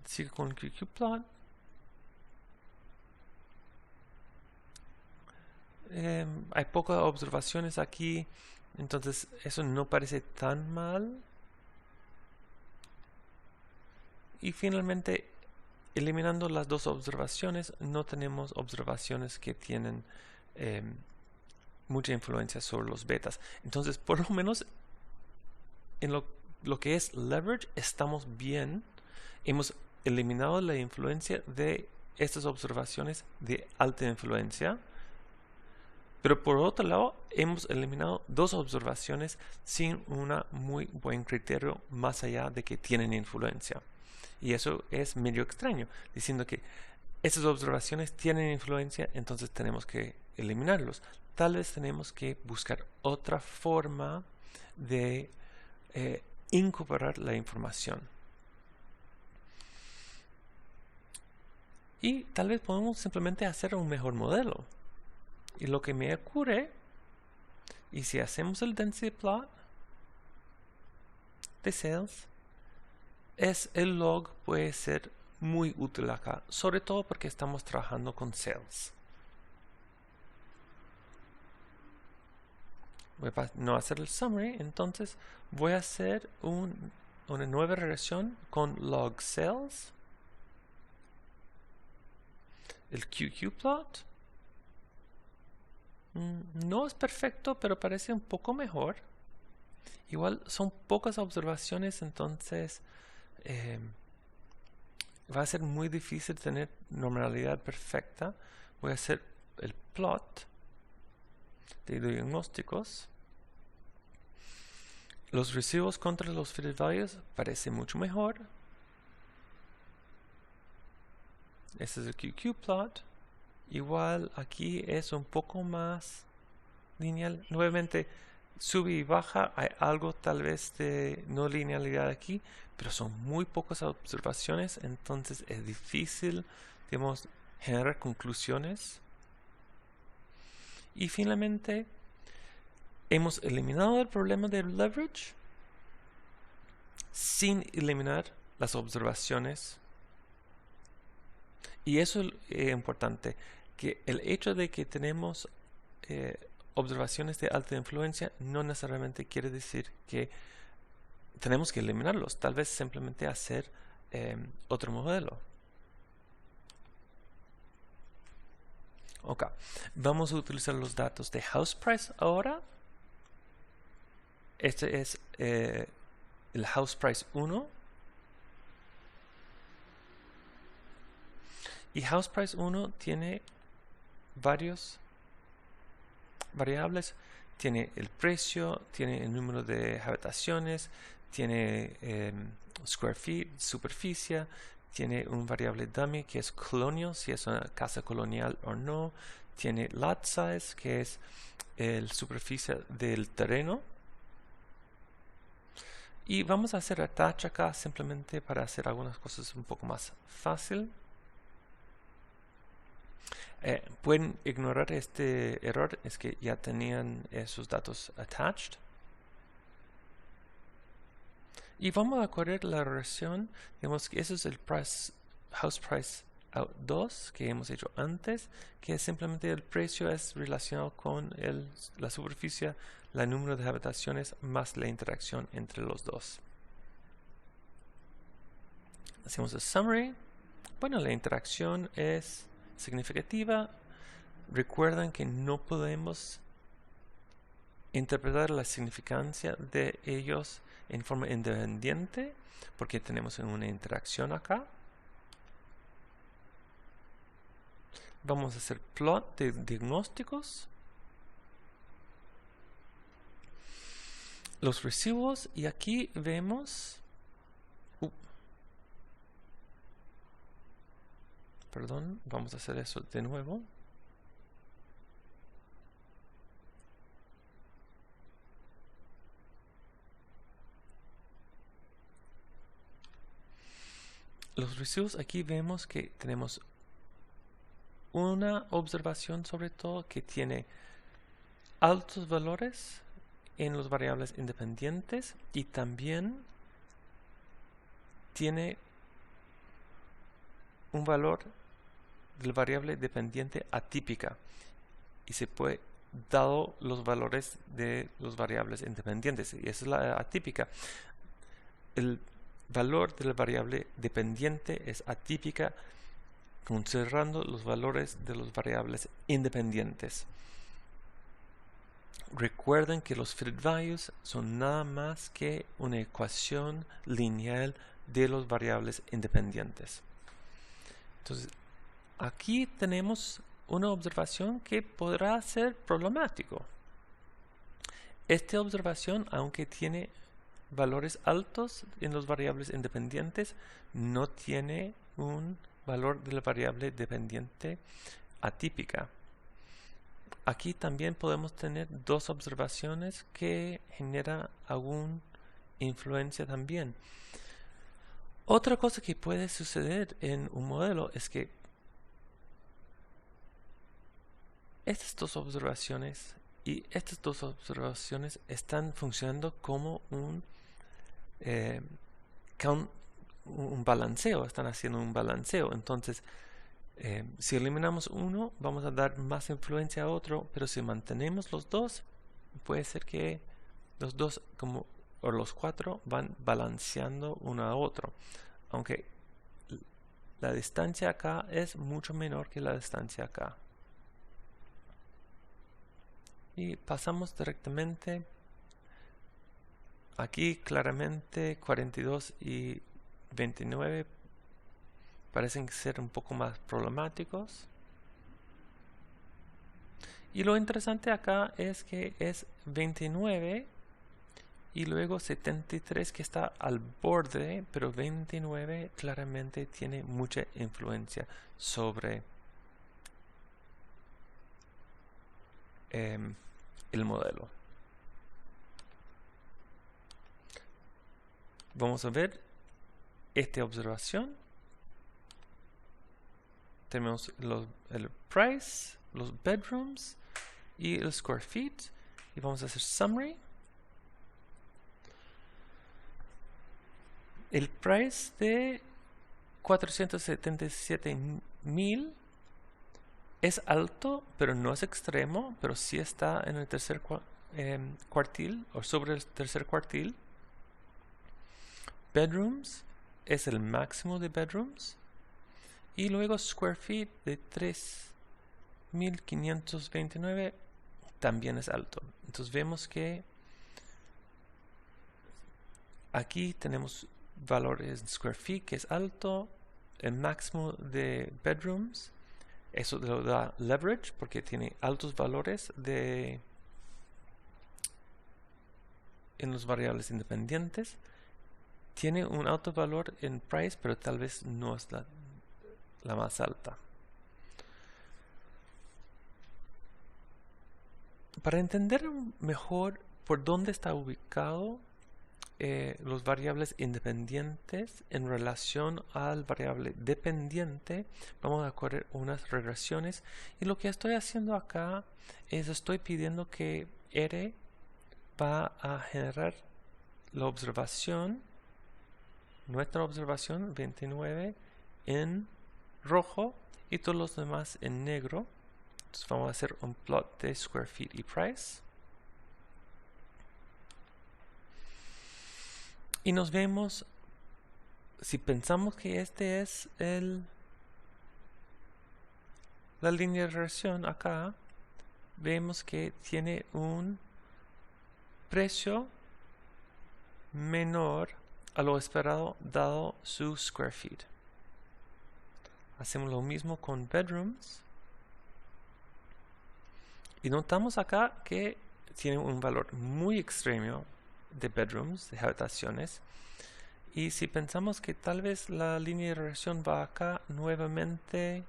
Sigue con QQplot. Hay pocas observaciones aquí, entonces eso no parece tan mal. Y finalmente, eliminando las dos observaciones, no tenemos observaciones que tienen mucha influencia sobre los betas. Entonces, por lo menos en lo que es leverage, estamos bien. Hemos eliminado la influencia de estas observaciones de alta influencia. Pero por otro lado, hemos eliminado dos observaciones sin un muy buen criterio más allá de que tienen influencia. Y eso es medio extraño, diciendo que estas observaciones tienen influencia, entonces tenemos que eliminarlos. Tal vez tenemos que buscar otra forma de incorporar la información. Y tal vez podemos simplemente hacer un mejor modelo. Y lo que me ocurre, y si hacemos el density plot de sales, es el log puede ser muy útil acá, sobre todo porque estamos trabajando con sales. Voy a no hacer el summary, entonces voy a hacer una nueva regresión con log sales, el QQplot. No es perfecto, pero parece un poco mejor. Igual son pocas observaciones, entonces va a ser muy difícil tener normalidad perfecta. Voy a hacer el plot de diagnósticos. Los recibos contra los fitted values parece mucho mejor. Este es el QQplot. Igual aquí es un poco más lineal. Nuevamente sube y baja. Hay algo tal vez de no linealidad aquí, pero son muy pocas observaciones, entonces es difícil, digamos, generar conclusiones. Y finalmente hemos eliminado el problema del leverage sin eliminar las observaciones. Y eso es importante, que el hecho de que tenemos observaciones de alta influencia no necesariamente quiere decir que tenemos que eliminarlos. Tal vez simplemente hacer otro modelo. Ok, vamos a utilizar los datos de house price ahora. Este es el house price 1. Y house price 1 tiene varios variables. Tiene el precio, tiene el número de habitaciones, tiene square feet, superficie, tiene un variable dummy que es colonial, si es una casa colonial o no, tiene lot size, que es el superficie del terreno. Y vamos a hacer attach acá simplemente para hacer algunas cosas un poco más fácil. Pueden ignorar este error, es que ya tenían esos datos attached. Y vamos a correr la regresión. Digamos que ese es el house price out 2 que hemos hecho antes, que simplemente el precio es relacionado con la superficie, el número de habitaciones más la interacción entre los dos. Hacemos el summary. Bueno, la interacción es significativa. Recuerden que no podemos interpretar la significancia de ellos en forma independiente porque tenemos una interacción acá. Vamos a hacer plot de diagnósticos, los recibos, y aquí vemos perdón, vamos a hacer eso de nuevo. Los recibos, aquí vemos que tenemos una observación sobre todo que tiene altos valores en los variables independientes y también tiene un valor del variable dependiente atípica y se puede dado los valores de los variables independientes, y esa es la atípica. El valor de la variable dependiente es atípica considerando los valores de los variables independientes. Recuerden que los fit values son nada más que una ecuación lineal de los variables independientes. Entonces, aquí tenemos una observación que podrá ser problemático. Esta observación, aunque tiene valores altos en los variables independientes, no tiene un valor de la variable dependiente atípica. Aquí también podemos tener dos observaciones que generan alguna influencia también. Otra cosa que puede suceder en un modelo es que estas dos observaciones están funcionando como un balanceo, están haciendo un balanceo. Entonces, si eliminamos uno, vamos a dar más influencia a otro, pero si mantenemos los dos, puede ser que los dos o los cuatro van balanceando uno a otro, aunque la distancia acá es mucho menor que la distancia acá. Y pasamos directamente. Aquí claramente 42 y 29 parecen ser un poco más problemáticos. Y lo interesante acá es que es 29 y luego 73 que está al borde, pero 29 claramente tiene mucha influencia sobre el modelo. Vamos a ver esta observación. Tenemos el price, los bedrooms y el square feet. Y vamos a hacer summary. El price de 477,000 es alto, pero no es extremo, pero sí está en el tercer cuartil o sobre el tercer cuartil. Bedrooms es el máximo de bedrooms. Y luego square feet de 3.529 también es alto. Entonces vemos que aquí tenemos valores en square feet que es alto, el máximo de bedrooms. Eso lo da leverage porque tiene altos valores en los variables independientes. Tiene un alto valor en price, pero tal vez no es la más alta. Para entender mejor por dónde está ubicado los variables independientes en relación al variable dependiente, vamos a correr unas regresiones, y lo que estoy haciendo acá es estoy pidiendo que R va a generar la observación, nuestra observación 29 en rojo y todos los demás en negro. Entonces vamos a hacer un plot de square feet y price. Y nos vemos, si pensamos que este es la línea de regresión acá, vemos que tiene un precio menor a lo esperado dado su square feet. Hacemos lo mismo con bedrooms. Y notamos acá que tiene un valor muy extremo de bedrooms, de habitaciones. Y si pensamos que tal vez la línea de regresión va acá, nuevamente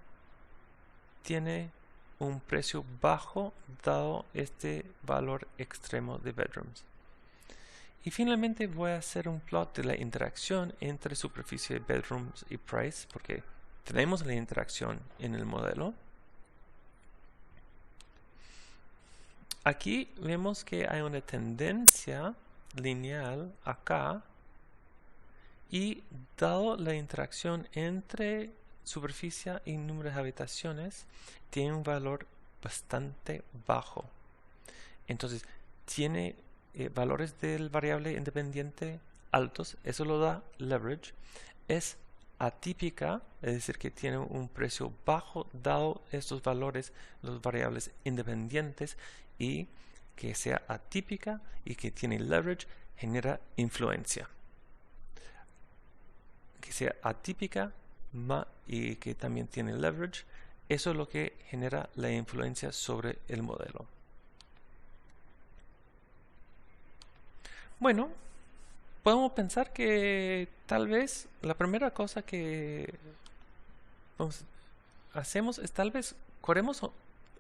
tiene un precio bajo dado este valor extremo de bedrooms. Y finalmente voy a hacer un plot de la interacción entre superficie de bedrooms y price, porque tenemos la interacción en el modelo. aquí vemos que hay una tendencia lineal acá y dado la interacción entre superficie y número de habitaciones, tiene un valor bastante bajo. Entonces, tiene valores del variable independiente altos, eso lo da leverage. Es atípica, es decir, que tiene un precio bajo dado estos valores, los variables independientes, y que sea atípica y que tiene leverage genera influencia. Que sea atípica y que también tiene leverage, eso es lo que genera la influencia sobre el modelo. Bueno, podemos pensar que tal vez la primera cosa que hacemos es tal vez corremos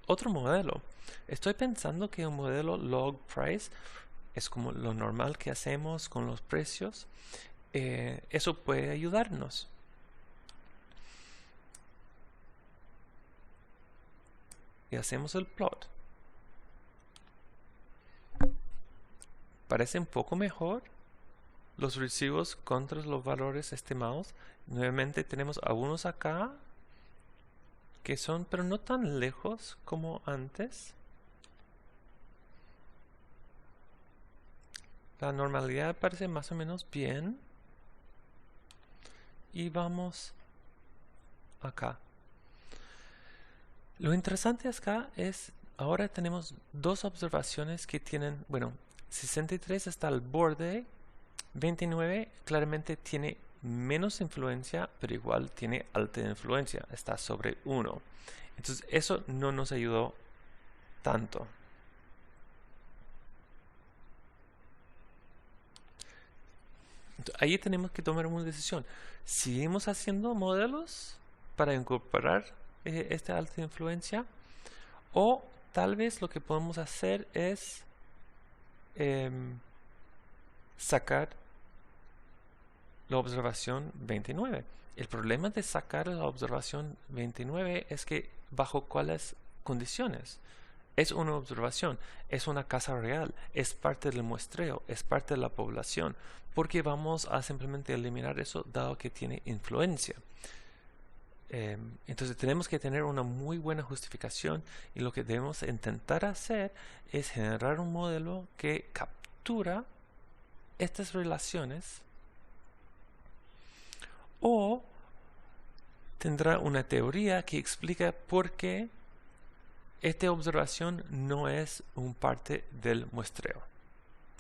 otro modelo. Estoy pensando que un modelo log price es como lo normal que hacemos con los precios. Eso puede ayudarnos. Y hacemos el plot. Parece un poco mejor los recibos contra los valores estimados. Nuevamente tenemos algunos acá que son, pero no tan lejos como antes. La normalidad parece más o menos bien. Y vamos acá. Lo interesante acá es, ahora tenemos dos observaciones que tienen, bueno, 63 está al borde, 29 claramente tiene menos influencia, pero igual tiene alta influencia, está sobre 1. Entonces eso no nos ayudó tanto. Entonces, ahí tenemos que tomar una decisión. ¿Seguimos haciendo modelos para incorporar esta alta influencia? O tal vez lo que podemos hacer es sacar la observación 29. El problema de sacar la observación 29 es que bajo cuáles condiciones. Es una observación, es una casa real, es parte del muestreo, es parte de la población, porque vamos a simplemente eliminar eso dado que tiene influencia. Entonces tenemos que tener una muy buena justificación y lo que debemos intentar hacer es generar un modelo que captura estas relaciones o tendrá una teoría que explica por qué esta observación no es un parte del muestreo.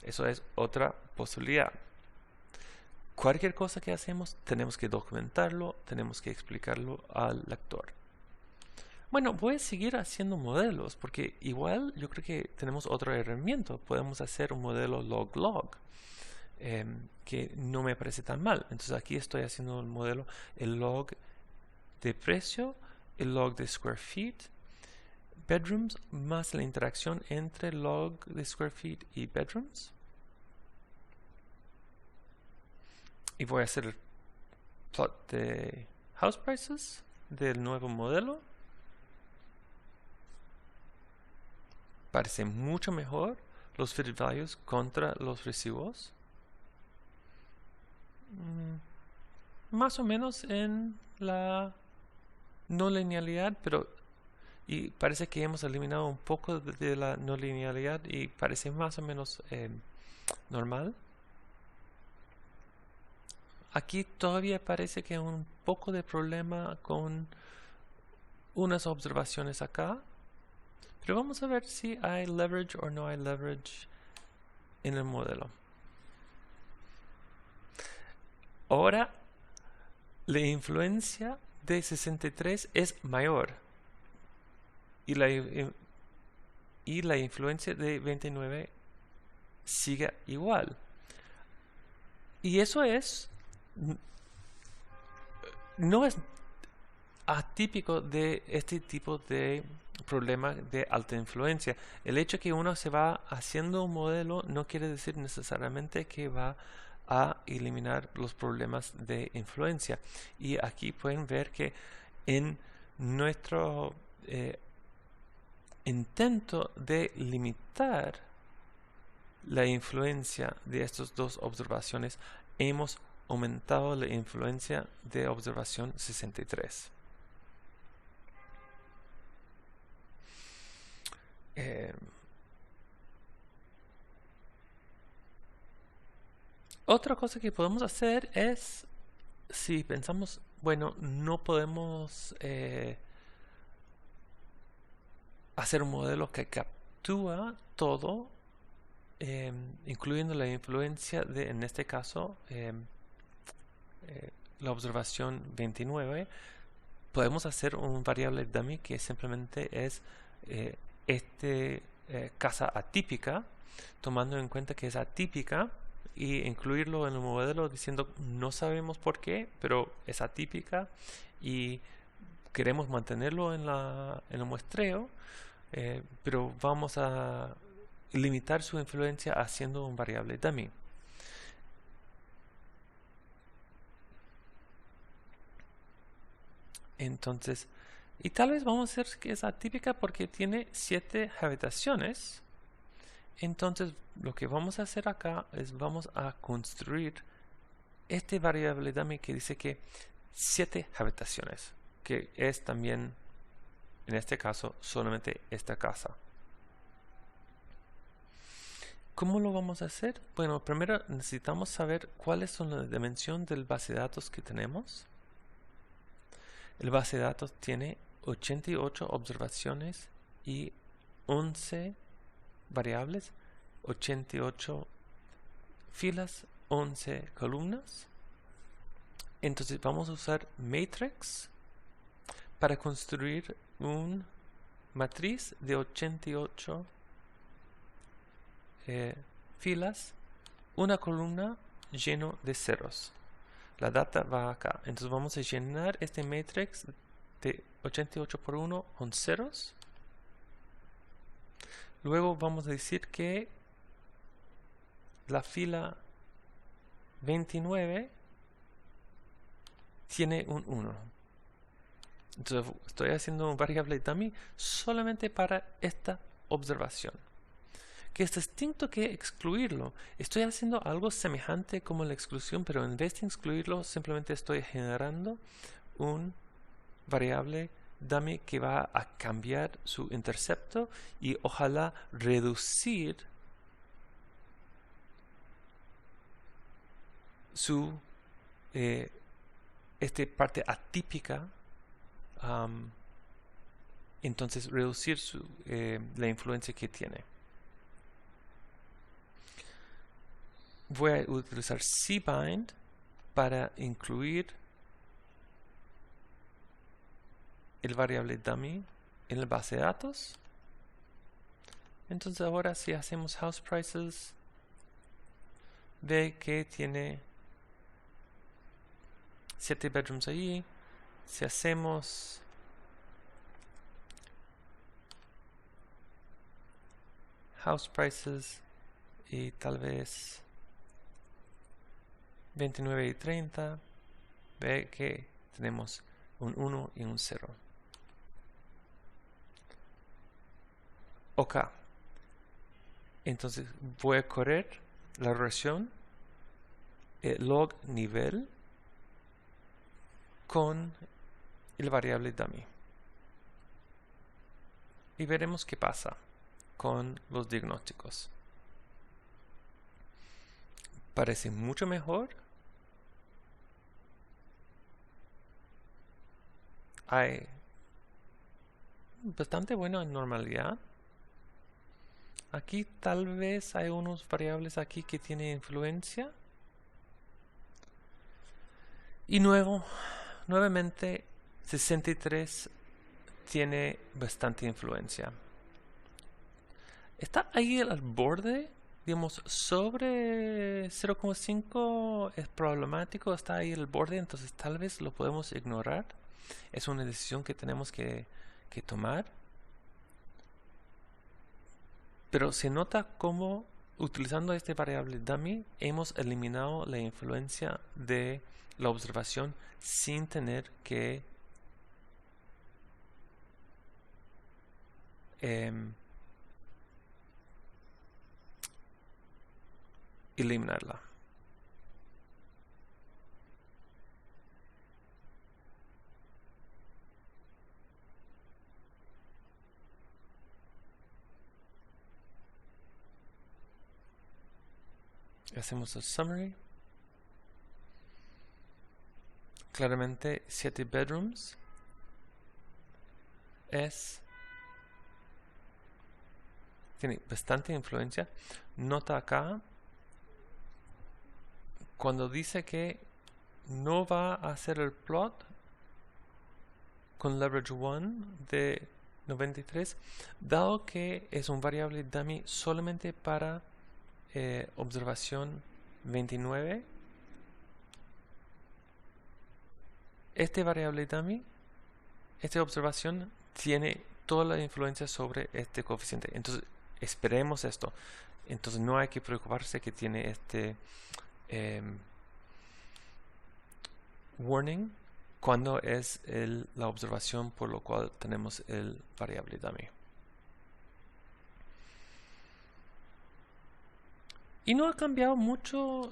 Eso es otra posibilidad. Cualquier cosa que hacemos tenemos que documentarlo, tenemos que explicarlo al lector. Bueno, voy a seguir haciendo modelos porque igual yo creo que tenemos otro herramienta. Podemos hacer un modelo log-log que no me parece tan mal. Entonces aquí estoy haciendo el modelo, el log de precio, el log de square feet, bedrooms más la interacción entre log de square feet y bedrooms. Y voy a hacer el plot de house prices del nuevo modelo. Parece mucho mejor los fitted values contra los recibos. Más o menos en la no linealidad, pero y parece que hemos eliminado un poco de la no linealidad y parece más o menos normal. Aquí todavía parece que hay un poco de problema con unas observaciones acá. Pero vamos a ver si hay leverage o no hay leverage en el modelo. Ahora, la influencia de 63 es mayor. Y la influencia de 29 sigue igual. Y eso no es atípico de este tipo de problema de alta influencia. El hecho que uno se va haciendo un modelo no quiere decir necesariamente que va a eliminar los problemas de influencia. Y aquí pueden ver que en nuestro intento de limitar la influencia de estas dos observaciones, hemos aumentado la influencia de observación 63. Otra cosa que podemos hacer es, si pensamos, bueno, no podemos hacer un modelo que captura todo, incluyendo la influencia de, en este caso, la observación 29, podemos hacer un variable dummy que simplemente es casa atípica, tomando en cuenta que es atípica, y incluirlo en el modelo diciendo no sabemos por qué, pero es atípica y queremos mantenerlo en el muestreo, pero vamos a limitar su influencia haciendo un variable dummy. Entonces, y tal vez vamos a hacer que es atípica porque tiene 7 habitaciones. Entonces, lo que vamos a hacer acá es vamos a construir este variable dummy que dice que 7 habitaciones, que es también, en este caso, solamente esta casa. ¿Cómo lo vamos a hacer? Bueno, primero necesitamos saber cuáles son las dimensiones del base de datos que tenemos. El base de datos tiene 88 observaciones y 11 variables, 88 filas, 11 columnas. Entonces vamos a usar matrix para construir una matriz de 88 filas, una columna lleno de ceros. La data va acá. Entonces vamos a llenar este matrix de 88 por 1 con ceros. Luego vamos a decir que la fila 29 tiene un 1. Entonces estoy haciendo un variable dummy solamente para esta observación, que es distinto que excluirlo. Estoy haciendo algo semejante como la exclusión, pero en vez de excluirlo, simplemente estoy generando un variable dummy que va a cambiar su intercepto y ojalá reducir su parte atípica, entonces reducir la influencia que tiene. Voy a utilizar cbind para incluir el variable dummy en el base de datos. Entonces ahora si hacemos house prices, ve que tiene 7 bedrooms allí. Si hacemos house prices y tal vez 29 y 30, ve que tenemos un 1 y un 0. Ok. Entonces voy a correr la regresión log nivel con el variable dummy. Y veremos qué pasa con los diagnósticos. Parece mucho mejor. Hay bastante bueno en normalidad. Aquí tal vez hay unos variables aquí que tienen influencia. Y nuevamente 63 tiene bastante influencia. Está ahí al borde, digamos, sobre 0,5 es problemático, está ahí al borde, entonces tal vez lo podemos ignorar. Es una decisión que tenemos que tomar. Pero se nota cómo utilizando este variable dummy hemos eliminado la influencia de la observación sin tener que eliminarla. Hacemos el summary. Claramente 7 bedrooms tiene bastante influencia. Nota acá cuando dice que no va a hacer el plot con leverage 1 de 93, dado que es un variable dummy solamente para observación 29. Este variable dummy, esta observación tiene toda la influencia sobre este coeficiente. Entonces esperemos esto. Entonces no hay que preocuparse que tiene este warning cuando es la observación por lo cual tenemos el variable dummy. Y no ha cambiado mucho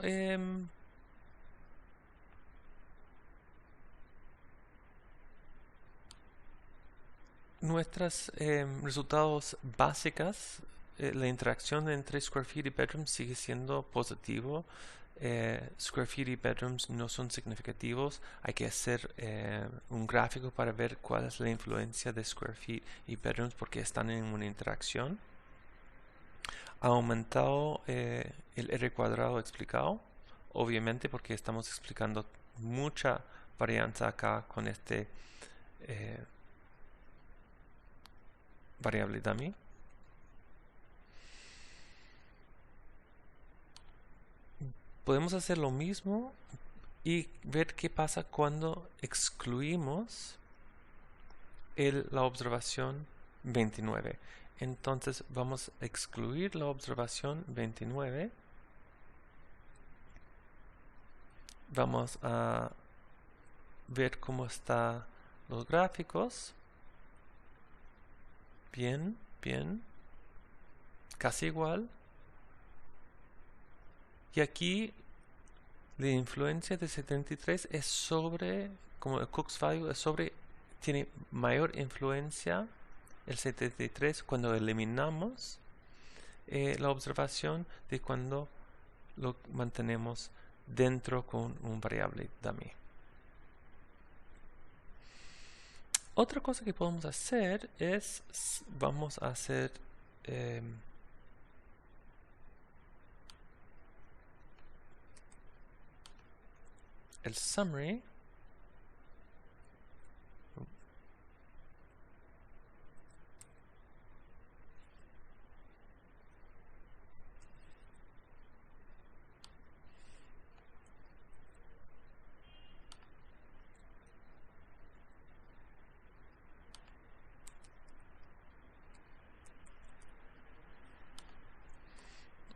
nuestros resultados básicos. La interacción entre square feet y bedrooms sigue siendo positivo. Square feet y bedrooms no son significativos. Hay que hacer un gráfico para ver cuál es la influencia de square feet y bedrooms porque están en una interacción. Ha aumentado el R cuadrado explicado, obviamente porque estamos explicando mucha varianza acá con este variable dummy. Podemos hacer lo mismo y ver qué pasa cuando excluimos la observación 29. Entonces vamos a excluir la observación 29. Vamos a ver cómo están los gráficos. Bien, bien. Casi igual. Y aquí la influencia de 73 es sobre, como el Cook's value, tiene mayor influencia el 73 cuando eliminamos la observación de cuando lo mantenemos dentro con un variable dummy. Otra cosa que podemos hacer es, vamos a hacer el summary.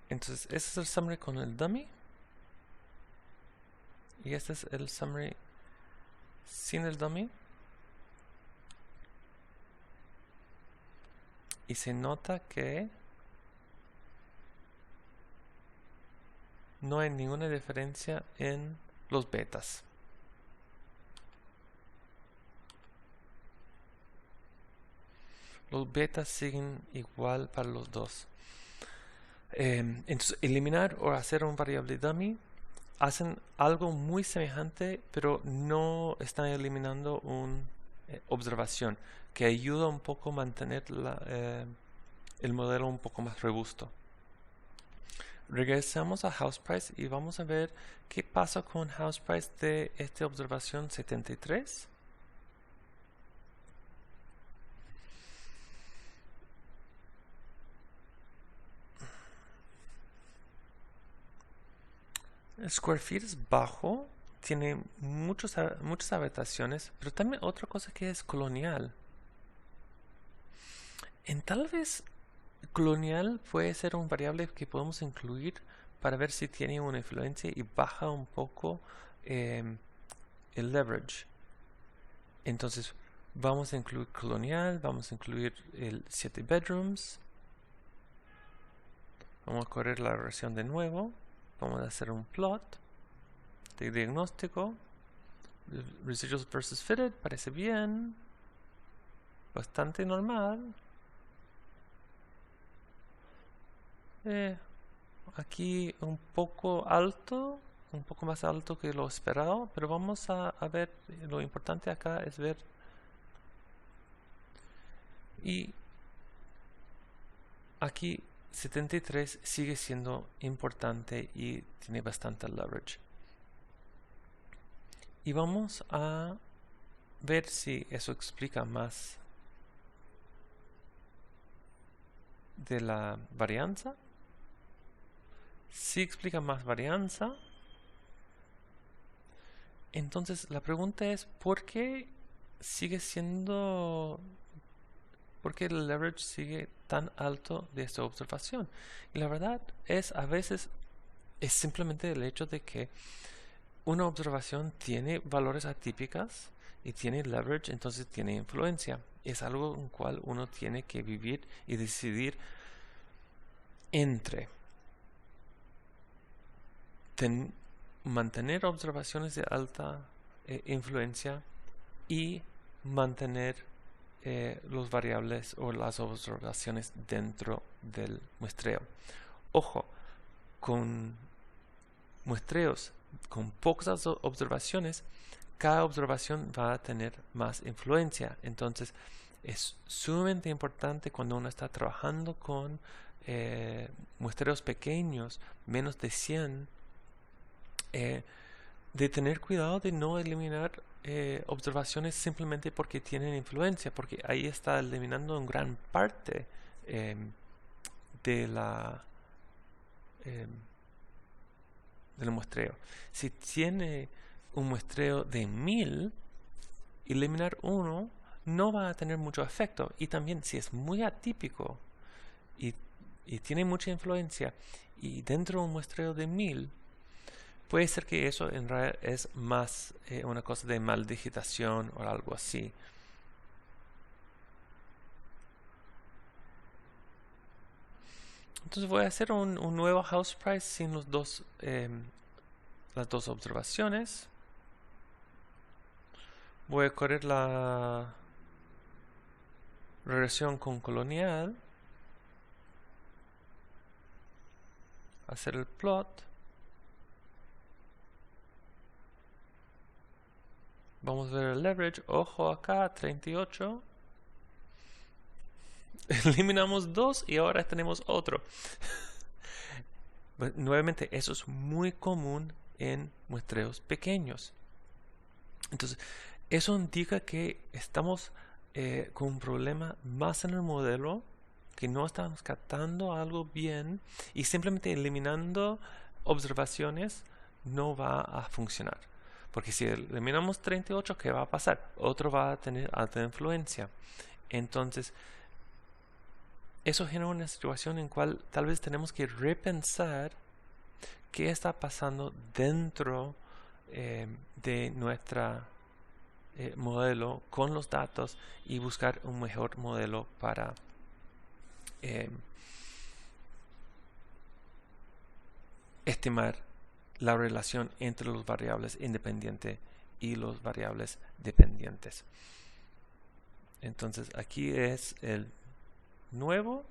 Entonces, este es el summary con el dummy. Y este es el summary sin el dummy. Y se nota que no hay ninguna diferencia en los betas. Los betas siguen igual para los dos. Entonces, eliminar o hacer un variable dummy hacen algo muy semejante, pero no están eliminando una observación que ayuda un poco a mantener el modelo un poco más robusto. Regresamos a house price y vamos a ver qué pasa con house price de esta observación 73. El square feet es bajo, tiene muchas habitaciones, pero también otra cosa que es colonial. Tal vez colonial puede ser un variable que podemos incluir para ver si tiene una influencia y baja un poco el leverage. Entonces Vamos a incluir colonial, vamos a incluir el 7 bedrooms. Vamos a correr la regresión de nuevo. Vamos a hacer un plot de diagnóstico. Residuals versus fitted, parece bien. Bastante normal. Aquí un poco alto, un poco más alto que lo esperado, pero vamos a ver, lo importante acá es ver. Y aquí 73 sigue siendo importante y tiene bastante leverage. Y vamos a ver si eso explica más de la varianza. Si explica más varianza. Entonces la pregunta es, ¿por qué sigue siendo... ¿Por qué el leverage sigue tan alto de esta observación? Y la verdad es, a veces, es simplemente el hecho de que una observación tiene valores atípicas y tiene leverage, entonces tiene influencia. Es algo en cual uno tiene que vivir y decidir entre mantener observaciones de alta influencia y mantener los variables o las observaciones dentro del muestreo. Ojo, con muestreos con pocas observaciones, cada observación va a tener más influencia. Entonces es sumamente importante cuando uno está trabajando con muestreos pequeños, menos de 100, de tener cuidado de no eliminar observaciones simplemente porque tienen influencia, porque ahí está eliminando en gran parte de la del muestreo. Si tiene un muestreo de 1000, eliminar uno no va a tener mucho efecto. Y también si es muy atípico y tiene mucha influencia, y dentro de un muestreo de 1000, puede ser que eso en realidad es más una cosa de maldigitación o algo así. Entonces voy a hacer un nuevo house price sin las dos observaciones. Voy a correr la regresión con colonial. Hacer el plot. Vamos a ver el leverage. Ojo acá, 38. Eliminamos 2 y ahora tenemos otro. Nuevamente, eso es muy común en muestreos pequeños. Entonces, eso indica que estamos con un problema más en el modelo, que no estamos captando algo bien y simplemente eliminando observaciones no va a funcionar. Porque si eliminamos 38, ¿qué va a pasar? Otro va a tener alta influencia. Entonces, eso genera una situación en cual tal vez tenemos que repensar qué está pasando dentro de nuestra modelo con los datos y buscar un mejor modelo para estimar la relación entre los variables independientes y los variables dependientes. Entonces aquí es el nuevo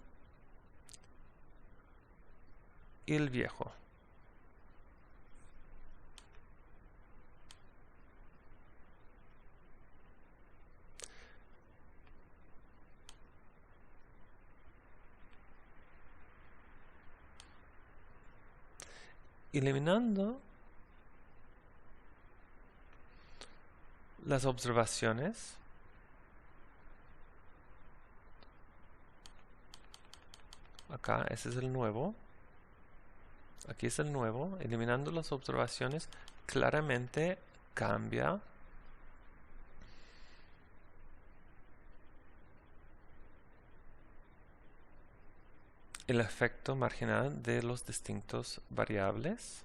y el viejo. Eliminando las observaciones, acá ese es el nuevo, aquí es el nuevo, eliminando las observaciones, claramente cambia el efecto marginal de los distintos variables.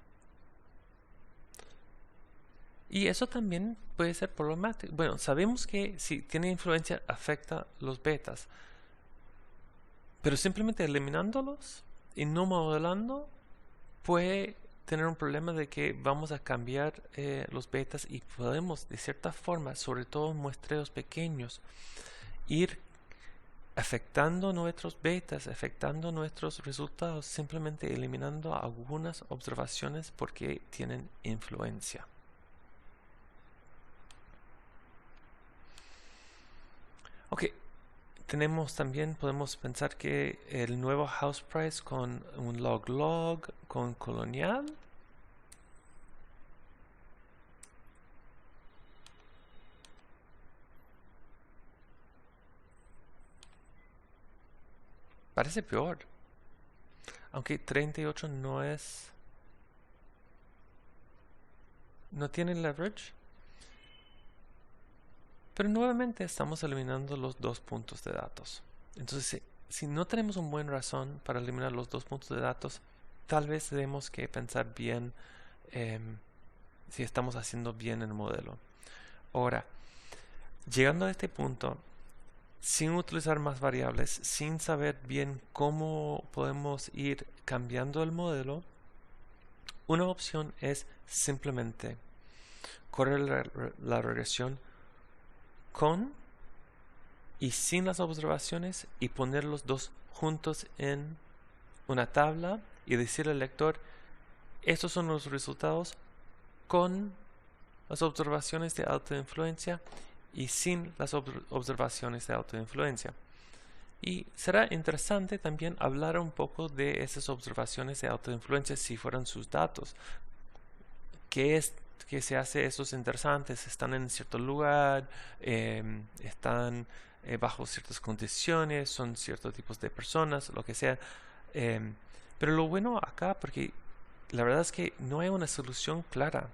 Y eso también puede ser problemático. Bueno, sabemos que si tiene influencia afecta los betas, pero simplemente eliminándolos y no modelando puede tener un problema de que vamos a cambiar los betas y podemos de cierta forma, sobre todo en muestreos pequeños, ir afectando nuestros betas, afectando nuestros resultados, simplemente eliminando algunas observaciones porque tienen influencia. Ok, podemos pensar que el nuevo house price con un log-log, con colonial. Parece peor. Aunque 38 no tiene leverage. Pero nuevamente estamos eliminando los 2 puntos de datos. Entonces, si no tenemos una buena razón para eliminar los 2 puntos de datos, tal vez tenemos que pensar bien si estamos haciendo bien el modelo. Ahora, llegando a este punto, sin utilizar más variables, sin saber bien cómo podemos ir cambiando el modelo, una opción es simplemente correr la regresión con y sin las observaciones y poner los dos juntos en una tabla y decirle al lector, estos son los resultados con las observaciones de alta influencia y sin las observaciones de alta influencia. Y será interesante también hablar un poco de esas observaciones de alta influencia si fueran sus datos. ¿Qué se hace esos interesantes? ¿Están en cierto lugar? ¿Están bajo ciertas condiciones? ¿Son ciertos tipos de personas? Lo que sea. Pero lo bueno acá, porque la verdad es que no hay una solución clara.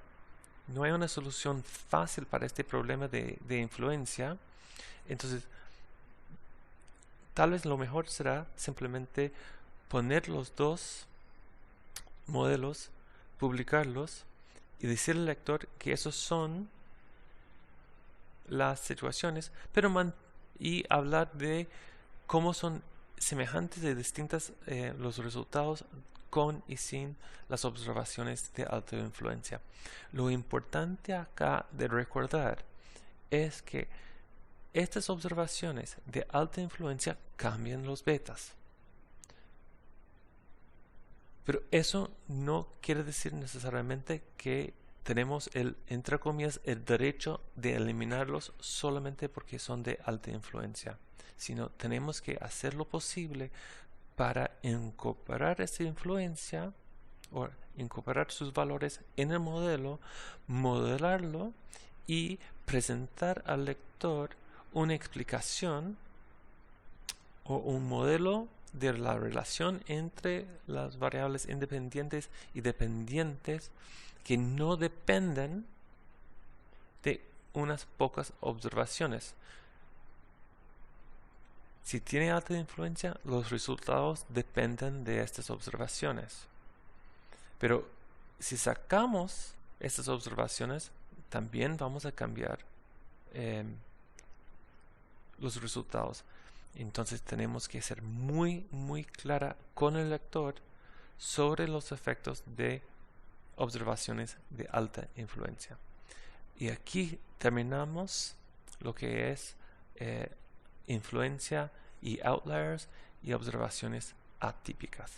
No hay una solución fácil para este problema de influencia. Entonces, tal vez lo mejor será simplemente poner los dos modelos, publicarlos y decirle al lector que esos son las situaciones, pero y hablar de cómo son semejantes y distintas los resultados con y sin las observaciones de alta influencia. Lo importante acá de recordar es que estas observaciones de alta influencia cambian los betas. Pero eso no quiere decir necesariamente que tenemos entre comillas, el derecho de eliminarlos solamente porque son de alta influencia, sino tenemos que hacer lo posible para incorporar esa influencia o incorporar sus valores en el modelo, modelarlo y presentar al lector una explicación o un modelo de la relación entre las variables independientes y dependientes que no dependen de unas pocas observaciones. Si tiene alta influencia, los resultados dependen de estas observaciones. Pero si sacamos estas observaciones, también vamos a cambiar los resultados. Entonces tenemos que ser muy clara con el lector sobre los efectos de observaciones de alta influencia. Y aquí terminamos lo que es influencia y outliers y observaciones atípicas.